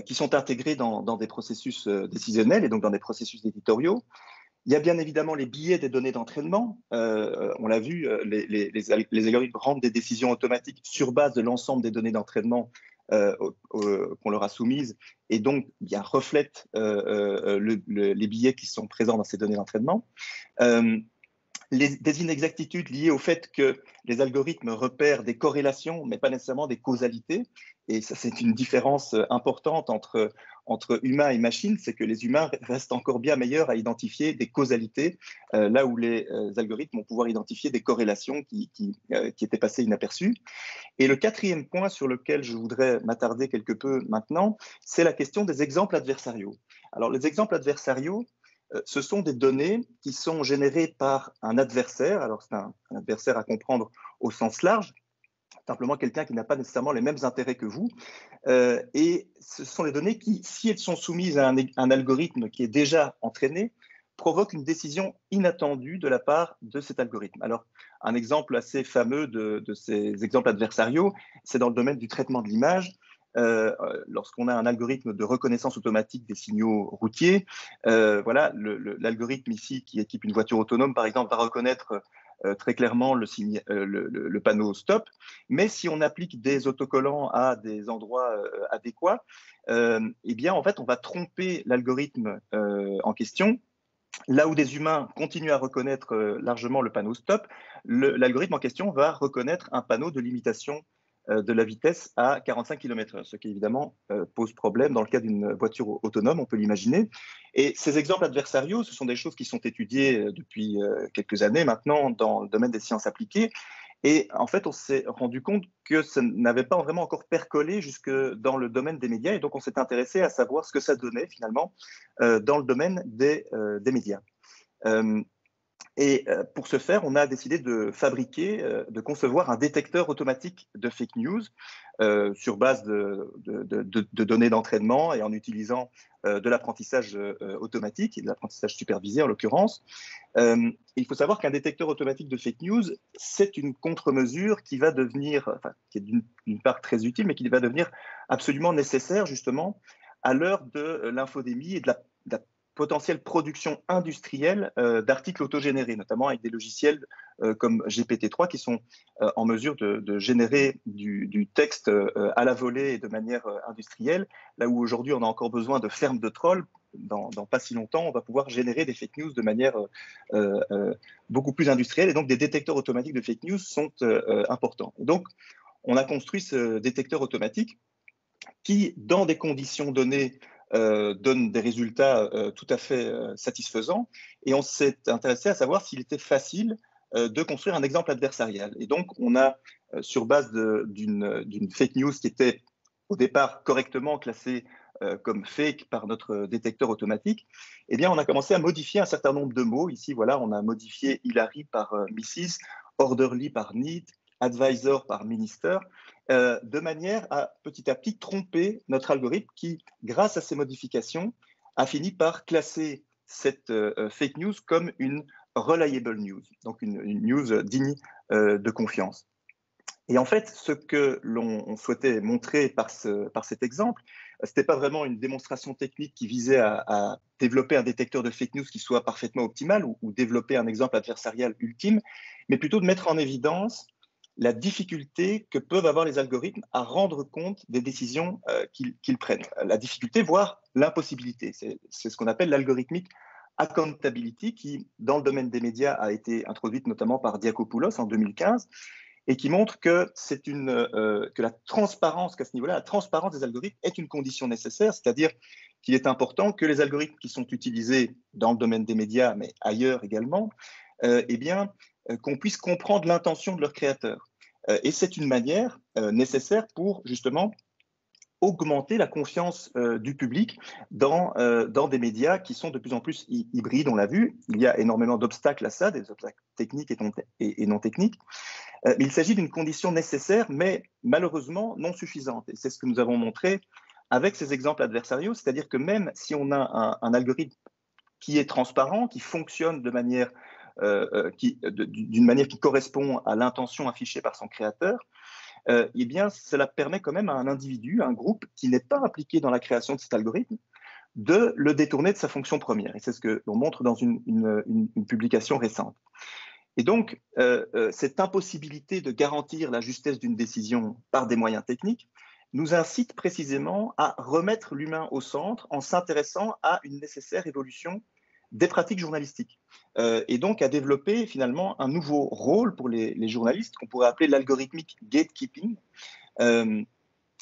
qui sont intégrées dans des processus décisionnels et donc dans des processus éditoriaux. Il y a bien évidemment les biais des données d'entraînement. On l'a vu, les algorithmes rendent des décisions automatiques sur base de l'ensemble des données d'entraînement qu'on leur a soumises et donc bien reflètent les biais qui sont présents dans ces données d'entraînement. Des inexactitudes liées au fait que les algorithmes repèrent des corrélations, mais pas nécessairement des causalités. Et ça, c'est une différence importante entre humains et machines, c'est que les humains restent encore bien meilleurs à identifier des causalités, là où les algorithmes vont pouvoir identifier des corrélations qui étaient passées inaperçues. Et le 4e point sur lequel je voudrais m'attarder quelque peu maintenant, c'est la question des exemples adversariaux. Alors, les exemples adversariaux, ce sont des données qui sont générées par un adversaire. Alors, c'est un adversaire à comprendre au sens large, simplement quelqu'un qui n'a pas nécessairement les mêmes intérêts que vous. Et ce sont des données qui, si elles sont soumises à un algorithme qui est déjà entraîné, provoquent une décision inattendue de la part de cet algorithme. Alors, un exemple assez fameux de ces exemples adversariaux, c'est dans le domaine du traitement de l'image. Lorsqu'on a un algorithme de reconnaissance automatique des signaux routiers, voilà, l'algorithme ici qui équipe une voiture autonome, par exemple, va reconnaître très clairement le panneau stop, mais si on applique des autocollants à des endroits adéquats, eh bien, en fait, on va tromper l'algorithme en question. Là où des humains continuent à reconnaître largement le panneau stop, l'algorithme en question va reconnaître un panneau de limitation de la vitesse à 45 km/h, ce qui évidemment pose problème dans le cas d'une voiture autonome, on peut l'imaginer. Et ces exemples adversariaux, ce sont des choses qui sont étudiées depuis quelques années maintenant dans le domaine des sciences appliquées. Et en fait, on s'est rendu compte que ça n'avait pas vraiment encore percolé jusque dans le domaine des médias. Et donc, on s'est intéressé à savoir ce que ça donnait finalement dans le domaine des médias. Et pour ce faire, on a décidé de concevoir un détecteur automatique de fake news sur base de données d'entraînement et en utilisant de l'apprentissage automatique et de l'apprentissage supervisé en l'occurrence. Il faut savoir qu'un détecteur automatique de fake news, c'est une contre-mesure qui va devenir, enfin, qui est d'une part très utile, mais qui va devenir absolument nécessaire justement à l'heure de l'infodémie et de la potentielle production industrielle d'articles autogénérés, notamment avec des logiciels comme GPT-3 qui sont en mesure de générer du texte à la volée et de manière industrielle, là où aujourd'hui on a encore besoin de fermes de trolls. Dans pas si longtemps, on va pouvoir générer des fake news de manière beaucoup plus industrielle, et donc des détecteurs automatiques de fake news sont importants. Et donc, on a construit ce détecteur automatique qui, dans des conditions données, donne des résultats tout à fait satisfaisants. Et on s'est intéressé à savoir s'il était facile de construire un exemple adversarial. Et donc, on a, sur base d'une fake news qui était au départ correctement classée comme fake par notre détecteur automatique, eh bien, on a commencé à modifier un certain nombre de mots. Ici, voilà, on a modifié Hillary par Mrs., orderly par need, advisor par minister, de manière à petit tromper notre algorithme qui, grâce à ces modifications, a fini par classer cette fake news comme une reliable news, donc une news digne de confiance. Et en fait, ce que l'on souhaitait montrer par cet exemple, ce n'était pas vraiment une démonstration technique qui visait à développer un détecteur de fake news qui soit parfaitement optimal ou développer un exemple adversarial ultime, mais plutôt de mettre en évidence la difficulté que peuvent avoir les algorithmes à rendre compte des décisions qu'ils prennent. La difficulté, voire l'impossibilité. C'est ce qu'on appelle l'algorithmique accountability, qui, dans le domaine des médias, a été introduite notamment par Diakopoulos en 2015, et qui montre que la transparence, qu'à ce niveau-là, la transparence des algorithmes est une condition nécessaire, c'est-à-dire qu'il est important que les algorithmes qui sont utilisés dans le domaine des médias, mais ailleurs également, qu'on puisse comprendre l'intention de leur créateur. Et c'est une manière nécessaire pour justement augmenter la confiance du public dans des médias qui sont de plus en plus hybrides, on l'a vu. Il y a énormément d'obstacles à ça, des obstacles techniques et non techniques. Mais il s'agit d'une condition nécessaire, mais malheureusement non suffisante. Et c'est ce que nous avons montré avec ces exemples adversariaux, c'est-à-dire que même si on a un algorithme qui est transparent, qui fonctionne de manière, d'une manière qui correspond à l'intention affichée par son créateur, eh bien, cela permet quand même à un individu, à un groupe qui n'est pas impliqué dans la création de cet algorithme, de le détourner de sa fonction première. Et c'est ce que l'on montre dans une publication récente. Et donc, cette impossibilité de garantir la justesse d'une décision par des moyens techniques nous incite précisément à remettre l'humain au centre en s'intéressant à une nécessaire évolution des pratiques journalistiques et donc à développer finalement un nouveau rôle pour les journalistes qu'on pourrait appeler l'algorithmique gatekeeping,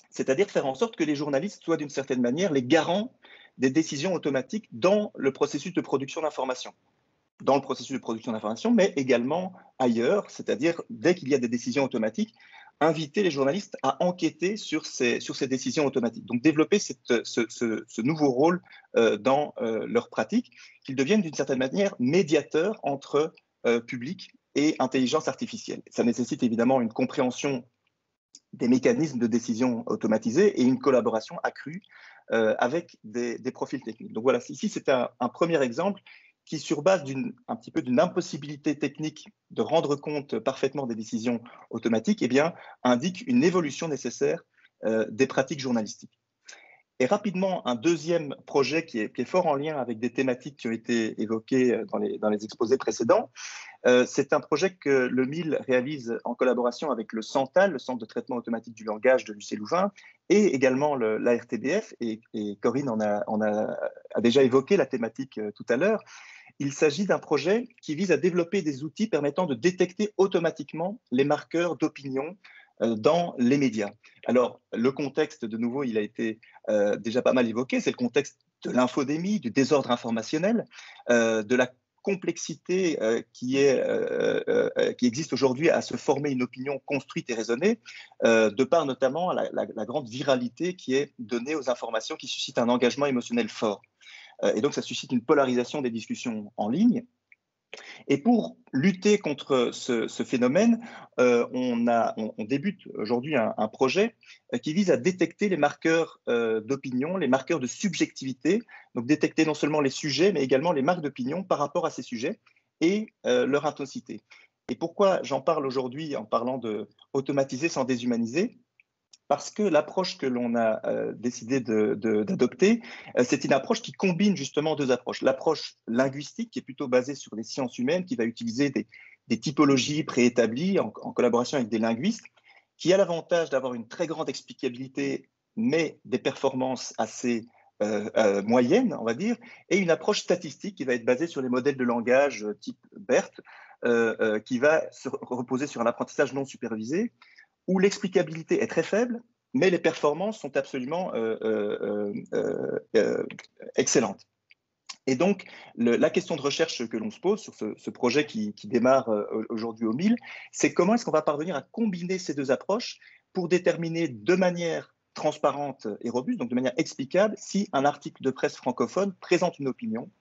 c'est-à-dire faire en sorte que les journalistes soient d'une certaine manière les garants des décisions automatiques dans le processus de production d'informations. Dans le processus de production d'informations, mais également ailleurs, c'est-à-dire dès qu'il y a des décisions automatiques, inviter les journalistes à enquêter sur ces décisions automatiques. Donc développer ce nouveau rôle dans leur pratique, qu'ils deviennent d'une certaine manière médiateurs entre public et intelligence artificielle. Ça nécessite évidemment une compréhension des mécanismes de décision automatisés et une collaboration accrue avec des profils techniques. Donc voilà, ici c'est un premier exemple qui, sur base un petit peu d'une impossibilité technique de rendre compte parfaitement des décisions automatiques, eh bien, indique une évolution nécessaire des pratiques journalistiques. Et rapidement, un deuxième projet qui est fort en lien avec des thématiques qui ont été évoquées dans les exposés précédents, c'est un projet que le MIL réalise en collaboration avec le CENTAL, le Centre de traitement automatique du langage de l'UCLouvain, et également la RTBF, et Corinne a déjà évoqué la thématique tout à l'heure. Il s'agit d'un projet qui vise à développer des outils permettant de détecter automatiquement les marqueurs d'opinion dans les médias. Alors, le contexte, de nouveau, il a été déjà pas mal évoqué, c'est le contexte de l'infodémie, du désordre informationnel, de la complexité qui existe aujourd'hui à se former une opinion construite et raisonnée, de par notamment la grande viralité qui est donnée aux informations qui suscitent un engagement émotionnel fort. Et donc, ça suscite une polarisation des discussions en ligne. Et pour lutter contre ce phénomène, on débute aujourd'hui un projet qui vise à détecter les marqueurs d'opinion, les marqueurs de subjectivité, donc détecter non seulement les sujets, mais également les marques d'opinion par rapport à ces sujets et leur intensité. Et pourquoi j'en parle aujourd'hui en parlant de automatiser sans déshumaniser ? Parce que l'approche que l'on a décidé d'adopter, c'est une approche qui combine justement deux approches. L'approche linguistique, qui est plutôt basée sur les sciences humaines, qui va utiliser des typologies préétablies en collaboration avec des linguistes, qui a l'avantage d'avoir une très grande explicabilité, mais des performances assez moyennes, on va dire, et une approche statistique qui va être basée sur les modèles de langage type BERT, qui va se reposer sur un apprentissage non supervisé, où l'explicabilité est très faible, mais les performances sont absolument excellentes. Et donc, la question de recherche que l'on se pose sur ce projet qui démarre aujourd'hui au MIL, c'est comment est-ce qu'on va parvenir à combiner ces deux approches pour déterminer de manière transparente et robuste, donc de manière explicable, si un article de presse francophone présente une opinion,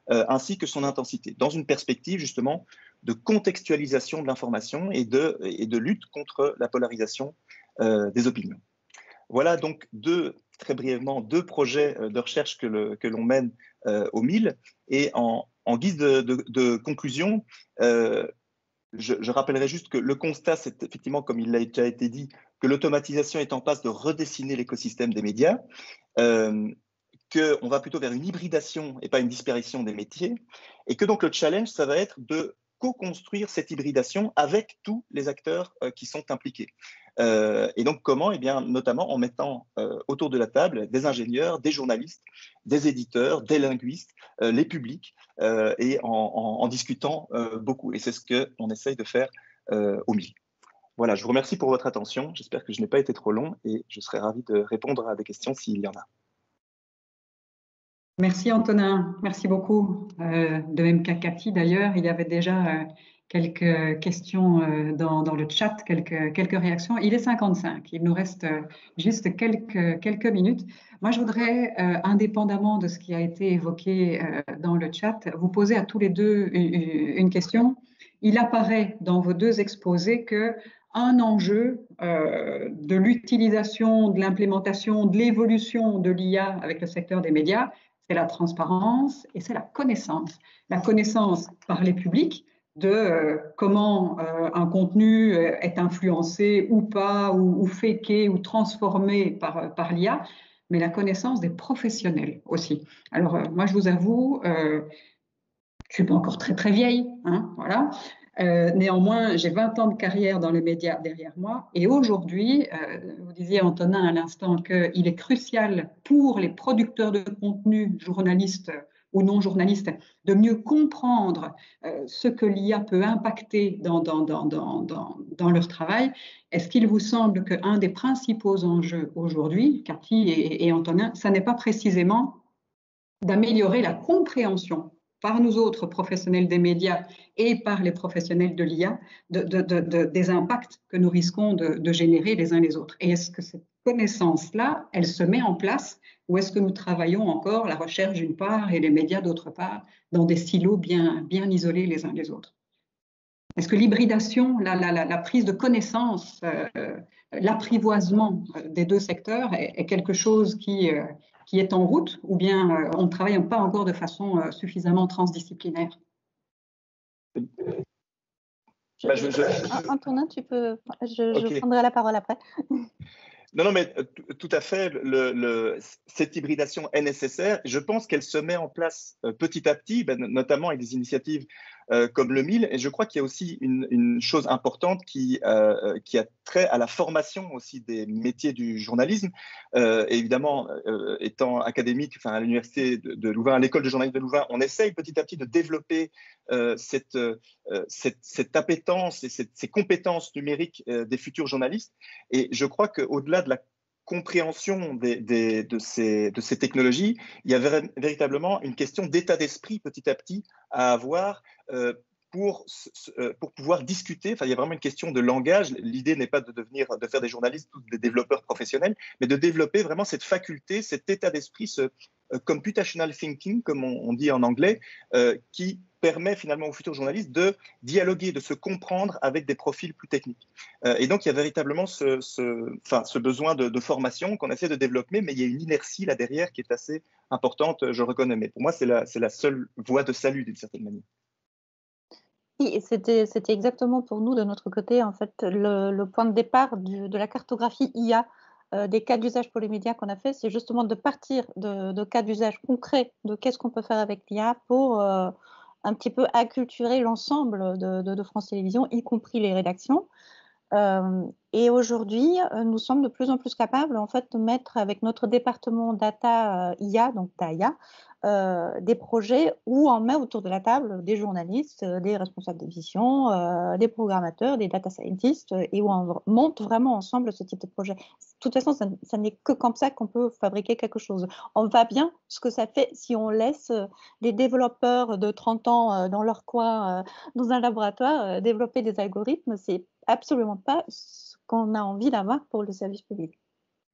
ainsi que son intensité, dans une perspective justement de contextualisation de l'information et de lutte contre la polarisation des opinions. Voilà donc très brièvement deux projets de recherche que l'on mène au MIL. Et en guise de conclusion, je rappellerai juste que le constat, c'est effectivement, comme il a déjà été dit, que l'automatisation est en passe de redessiner l'écosystème des médias, qu'on va plutôt vers une hybridation et pas une disparition des métiers, et que donc le challenge, ça va être de co-construire cette hybridation avec tous les acteurs qui sont impliqués. Et donc comment ? Eh bien, notamment en mettant autour de la table des ingénieurs, des journalistes, des éditeurs, des linguistes, les publics, et en discutant beaucoup. Et c'est ce qu'on essaye de faire au MIL. Voilà, je vous remercie pour votre attention. J'espère que je n'ai pas été trop long et je serai ravi de répondre à des questions s'il y en a. Merci Antonin, merci beaucoup. De même qu'à Cathy d'ailleurs, il y avait déjà quelques questions dans le chat, quelques réactions. Il est 55, il nous reste juste quelques minutes. Moi, je voudrais, indépendamment de ce qui a été évoqué dans le chat, vous poser à tous les deux une question. Il apparaît dans vos deux exposés qu'un enjeu de l'utilisation, de l'implémentation, de l'évolution de l'IA avec le secteur des médias, c'est la transparence et c'est la connaissance. La connaissance par les publics de comment un contenu est influencé ou pas, ou faké, ou transformé par l'IA, mais la connaissance des professionnels aussi. Alors, moi, je vous avoue, je ne suis pas encore très vieille, hein, voilà. Néanmoins, j'ai 20 ans de carrière dans les médias derrière moi et aujourd'hui, vous disiez Antonin à l'instant qu'il est crucial pour les producteurs de contenu, journalistes ou non journalistes, de mieux comprendre ce que l'IA peut impacter dans leur travail. Est-ce qu'il vous semble qu'un des principaux enjeux aujourd'hui, Cathy et Antonin, ça n'est pas précisément d'améliorer la compréhension par nous autres professionnels des médias et par les professionnels de l'IA des impacts que nous risquons de générer les uns les autres? Et est-ce que cette connaissance-là, elle se met en place ou est-ce que nous travaillons encore la recherche d'une part et les médias d'autre part dans des silos bien isolés les uns les autres? Est-ce que l'hybridation, la prise de connaissance, l'apprivoisement des deux secteurs est quelque chose qui est en route ou bien on ne travaille pas encore de façon suffisamment transdisciplinaire? Antonin, tu peux, je Okay. prendrai la parole après. Non, mais tout à fait, cette hybridation est nécessaire. Je pense qu'elle se met en place petit à petit, notamment avec des initiatives comme le MIL. Et je crois qu'il y a aussi une chose importante qui a trait à la formation aussi des métiers du journalisme. Évidemment, étant académique, enfin, à l'université de Louvain, à l'école de journalisme de Louvain, on essaye petit à petit de développer cette appétence et ces compétences numériques des futurs journalistes. Et je crois qu'au-delà de la compréhension de ces technologies, il y a véritablement une question d'état d'esprit petit à petit à avoir pour pouvoir discuter. Enfin, il y a vraiment une question de langage. L'idée n'est pas de faire des journalistes ou des développeurs professionnels, mais de développer vraiment cette faculté, cet état d'esprit, ce computational thinking, comme on dit en anglais, qui permet finalement aux futurs journalistes de dialoguer, de se comprendre avec des profils plus techniques. Et donc, il y a véritablement ce besoin de formation qu'on essaie de développer, mais il y a une inertie là derrière qui est assez importante, je reconnais. Mais pour moi, c'est la seule voie de salut d'une certaine manière. Oui, c'était exactement pour nous, de notre côté, en fait, le point de départ de la cartographie IA des cas d'usage pour les médias qu'on a fait, c'est justement de partir de cas d'usage concrets, de qu'est-ce qu'on peut faire avec l'IA pour un petit peu acculturer l'ensemble de France Télévisions, y compris les rédactions. Et aujourd'hui, nous sommes de plus en plus capables en fait, de mettre avec notre département data IA, donc DAIA, des projets où on met autour de la table des journalistes, des responsables d'émission, des programmateurs, des data scientists, et où on monte vraiment ensemble ce type de projet. De toute façon, ça n'est que comme ça qu'on peut fabriquer quelque chose. On voit bien ce que ça fait si on laisse les développeurs de 30 ans dans leur coin, dans un laboratoire, développer des algorithmes. C'est absolument pas ce qu'on a envie d'avoir pour le service public.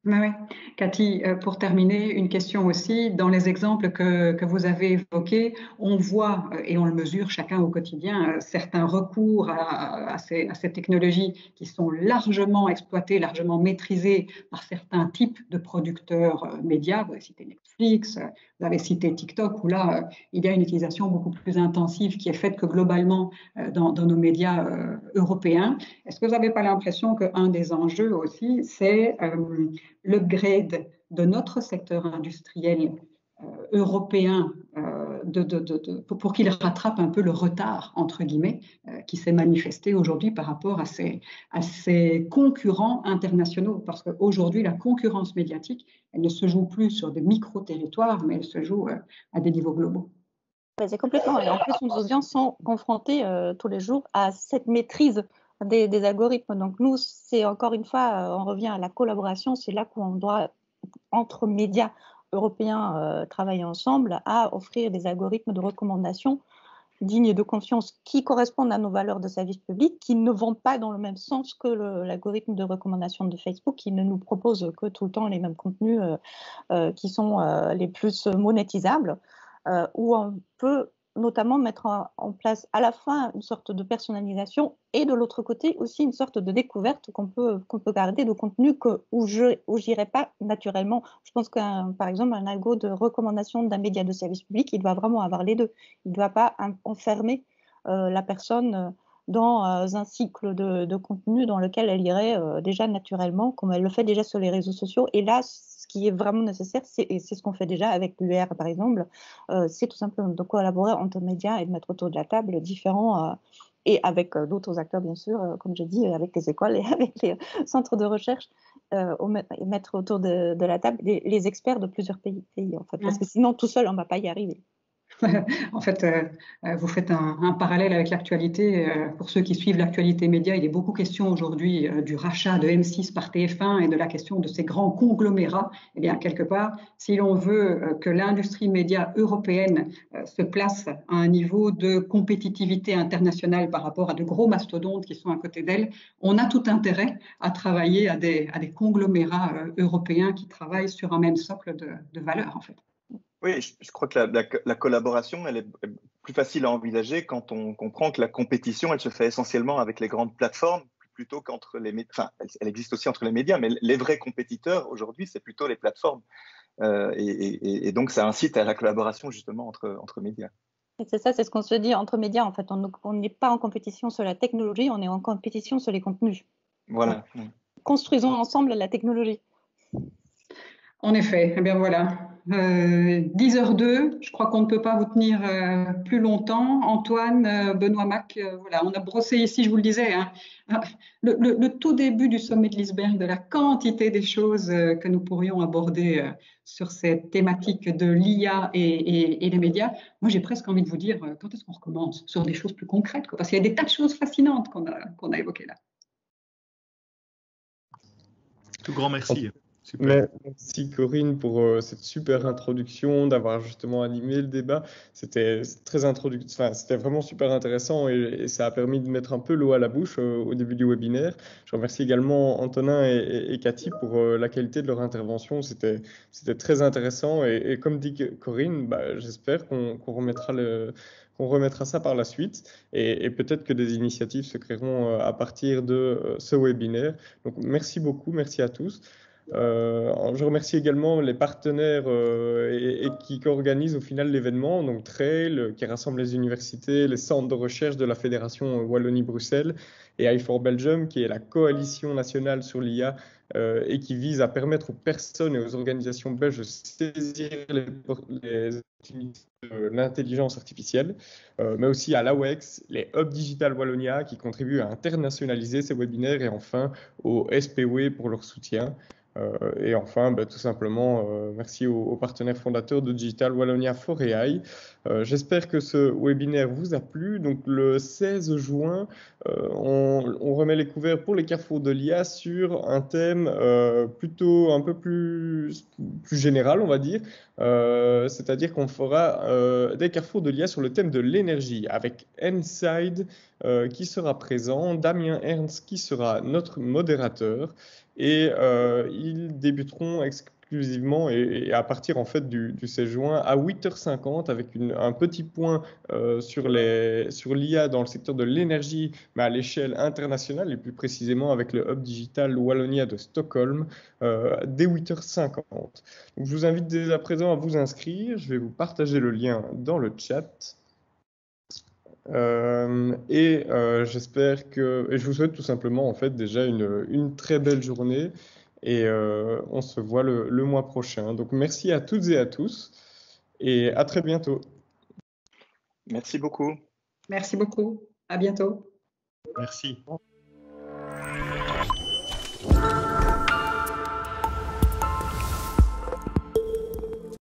Oui. Cathy, pour terminer, une question aussi. Dans les exemples que vous avez évoqués, on voit, et on le mesure chacun au quotidien, certains recours à ces technologies qui sont largement exploitées, largement maîtrisées par certains types de producteurs médias. Vous avez cité Netflix, vous avez cité TikTok, où là, il y a une utilisation beaucoup plus intensive qui est faite que globalement dans nos médias européens. Est-ce que vous n'avez pas l'impression qu'un des enjeux aussi, c'est l'upgrade de notre secteur industriel européen pour qu'il rattrape un peu le retard, entre guillemets, qui s'est manifesté aujourd'hui par rapport à ces concurrents internationaux? Parce qu'aujourd'hui, la concurrence médiatique, elle ne se joue plus sur des micro-territoires, mais elle se joue à des niveaux globaux. C'est complètement. Et en plus, nos audiences sont confrontées tous les jours à cette maîtrise des algorithmes. Donc nous, c'est encore une fois, on revient à la collaboration, c'est là qu'on doit, entre médias européens, travailler ensemble à offrir des algorithmes de recommandation dignes et de confiance qui correspondent à nos valeurs de service public, qui ne vont pas dans le même sens que l'algorithme de recommandation de Facebook, qui ne nous propose que tout le temps les mêmes contenus qui sont les plus monétisables, où on peut notamment mettre en place à la fois une sorte de personnalisation et de l'autre côté aussi une sorte de découverte qu'on peut garder de contenu où j'irai pas naturellement. Je pense par exemple un algo de recommandation d'un média de service public, il doit vraiment avoir les deux. Il ne doit pas enfermer la personne dans un cycle de contenu dans lequel elle irait déjà naturellement, comme elle le fait déjà sur les réseaux sociaux. Et là, ce qui est vraiment nécessaire, et c'est ce qu'on fait déjà avec l'UR par exemple, c'est tout simplement de collaborer entre médias et de mettre autour de la table différents, et avec d'autres acteurs bien sûr, comme j'ai dit, avec les écoles et avec les centres de recherche, et mettre autour de la table les experts de plusieurs pays en fait, parce que sinon tout seul on ne va pas y arriver. En fait, vous faites un parallèle avec l'actualité. Pour ceux qui suivent l'actualité média, il est beaucoup question aujourd'hui du rachat de M6 par TF1 et de la question de ces grands conglomérats. Eh bien, quelque part, si l'on veut que l'industrie média européenne se place à un niveau de compétitivité internationale par rapport à de gros mastodontes qui sont à côté d'elle, on a tout intérêt à travailler à des conglomérats européens qui travaillent sur un même socle de valeurs, en fait. Oui, je crois que la collaboration, elle est plus facile à envisager quand on comprend que la compétition, elle se fait essentiellement avec les grandes plateformes plutôt qu'entre les médias. Enfin, elle existe aussi entre les médias, mais les vrais compétiteurs aujourd'hui, c'est plutôt les plateformes. Et donc, ça incite à la collaboration justement entre médias. C'est ça, c'est ce qu'on se dit entre médias. En fait, on n'est pas en compétition sur la technologie, on est en compétition sur les contenus. Voilà. Construisons ensemble la technologie. En effet, eh bien voilà. 10h02, je crois qu'on ne peut pas vous tenir plus longtemps. Antoine, Benoît Mac, voilà, on a brossé ici, je vous le disais, hein, le tout début du sommet de Liseberg, de la quantité des choses que nous pourrions aborder sur cette thématique de l'IA et les médias. Moi, j'ai presque envie de vous dire, quand est-ce qu'on recommence sur des choses plus concrètes, quoi, parce qu'il y a des tas de choses fascinantes qu'on a évoquées là. Tout grand merci. Super. Merci Corinne pour cette super introduction, d'avoir justement animé le débat. C'était très c'était vraiment super intéressant et ça a permis de mettre un peu l'eau à la bouche au début du webinaire. Je remercie également Antonin et Cathy pour la qualité de leur intervention. C'était très intéressant et comme dit Corinne, j'espère qu'on remettra ça par la suite et peut-être que des initiatives se créeront à partir de ce webinaire. Donc merci beaucoup, merci à tous. Je remercie également les partenaires et qui organisent au final l'événement, donc Trail qui rassemble les universités, les centres de recherche de la Fédération Wallonie-Bruxelles et I4 Belgium qui est la coalition nationale sur l'IA et qui vise à permettre aux personnes et aux organisations belges de saisir les opportunités de l'intelligence artificielle, mais aussi à l'AWEX, les Hubs Digital Wallonia qui contribuent à internationaliser ces webinaires et enfin au SPW pour leur soutien. Et enfin, tout simplement, merci aux partenaires fondateurs de Digital Wallonia for AI. J'espère que ce webinaire vous a plu. Donc, le 16 juin, on remet les couverts pour les carrefours de l'IA sur un thème plutôt un peu plus général, on va dire. C'est-à-dire qu'on fera des carrefours de l'IA sur le thème de l'énergie avec Enside qui sera présent, Damien Ernst qui sera notre modérateur. Et ils débuteront exclusivement et à partir en fait du 16 juin à 8h50 avec un petit point sur l'IA dans le secteur de l'énergie, mais à l'échelle internationale et plus précisément avec le Hub Digital Wallonia de Stockholm dès 8h50. Donc, je vous invite dès à présent à vous inscrire. Je vais vous partager le lien dans le chat. J'espère que je vous souhaite tout simplement en fait déjà une très belle journée et on se voit le mois prochain. Donc merci à toutes et à tous et à très bientôt. Merci beaucoup. Merci beaucoup. À bientôt. Merci.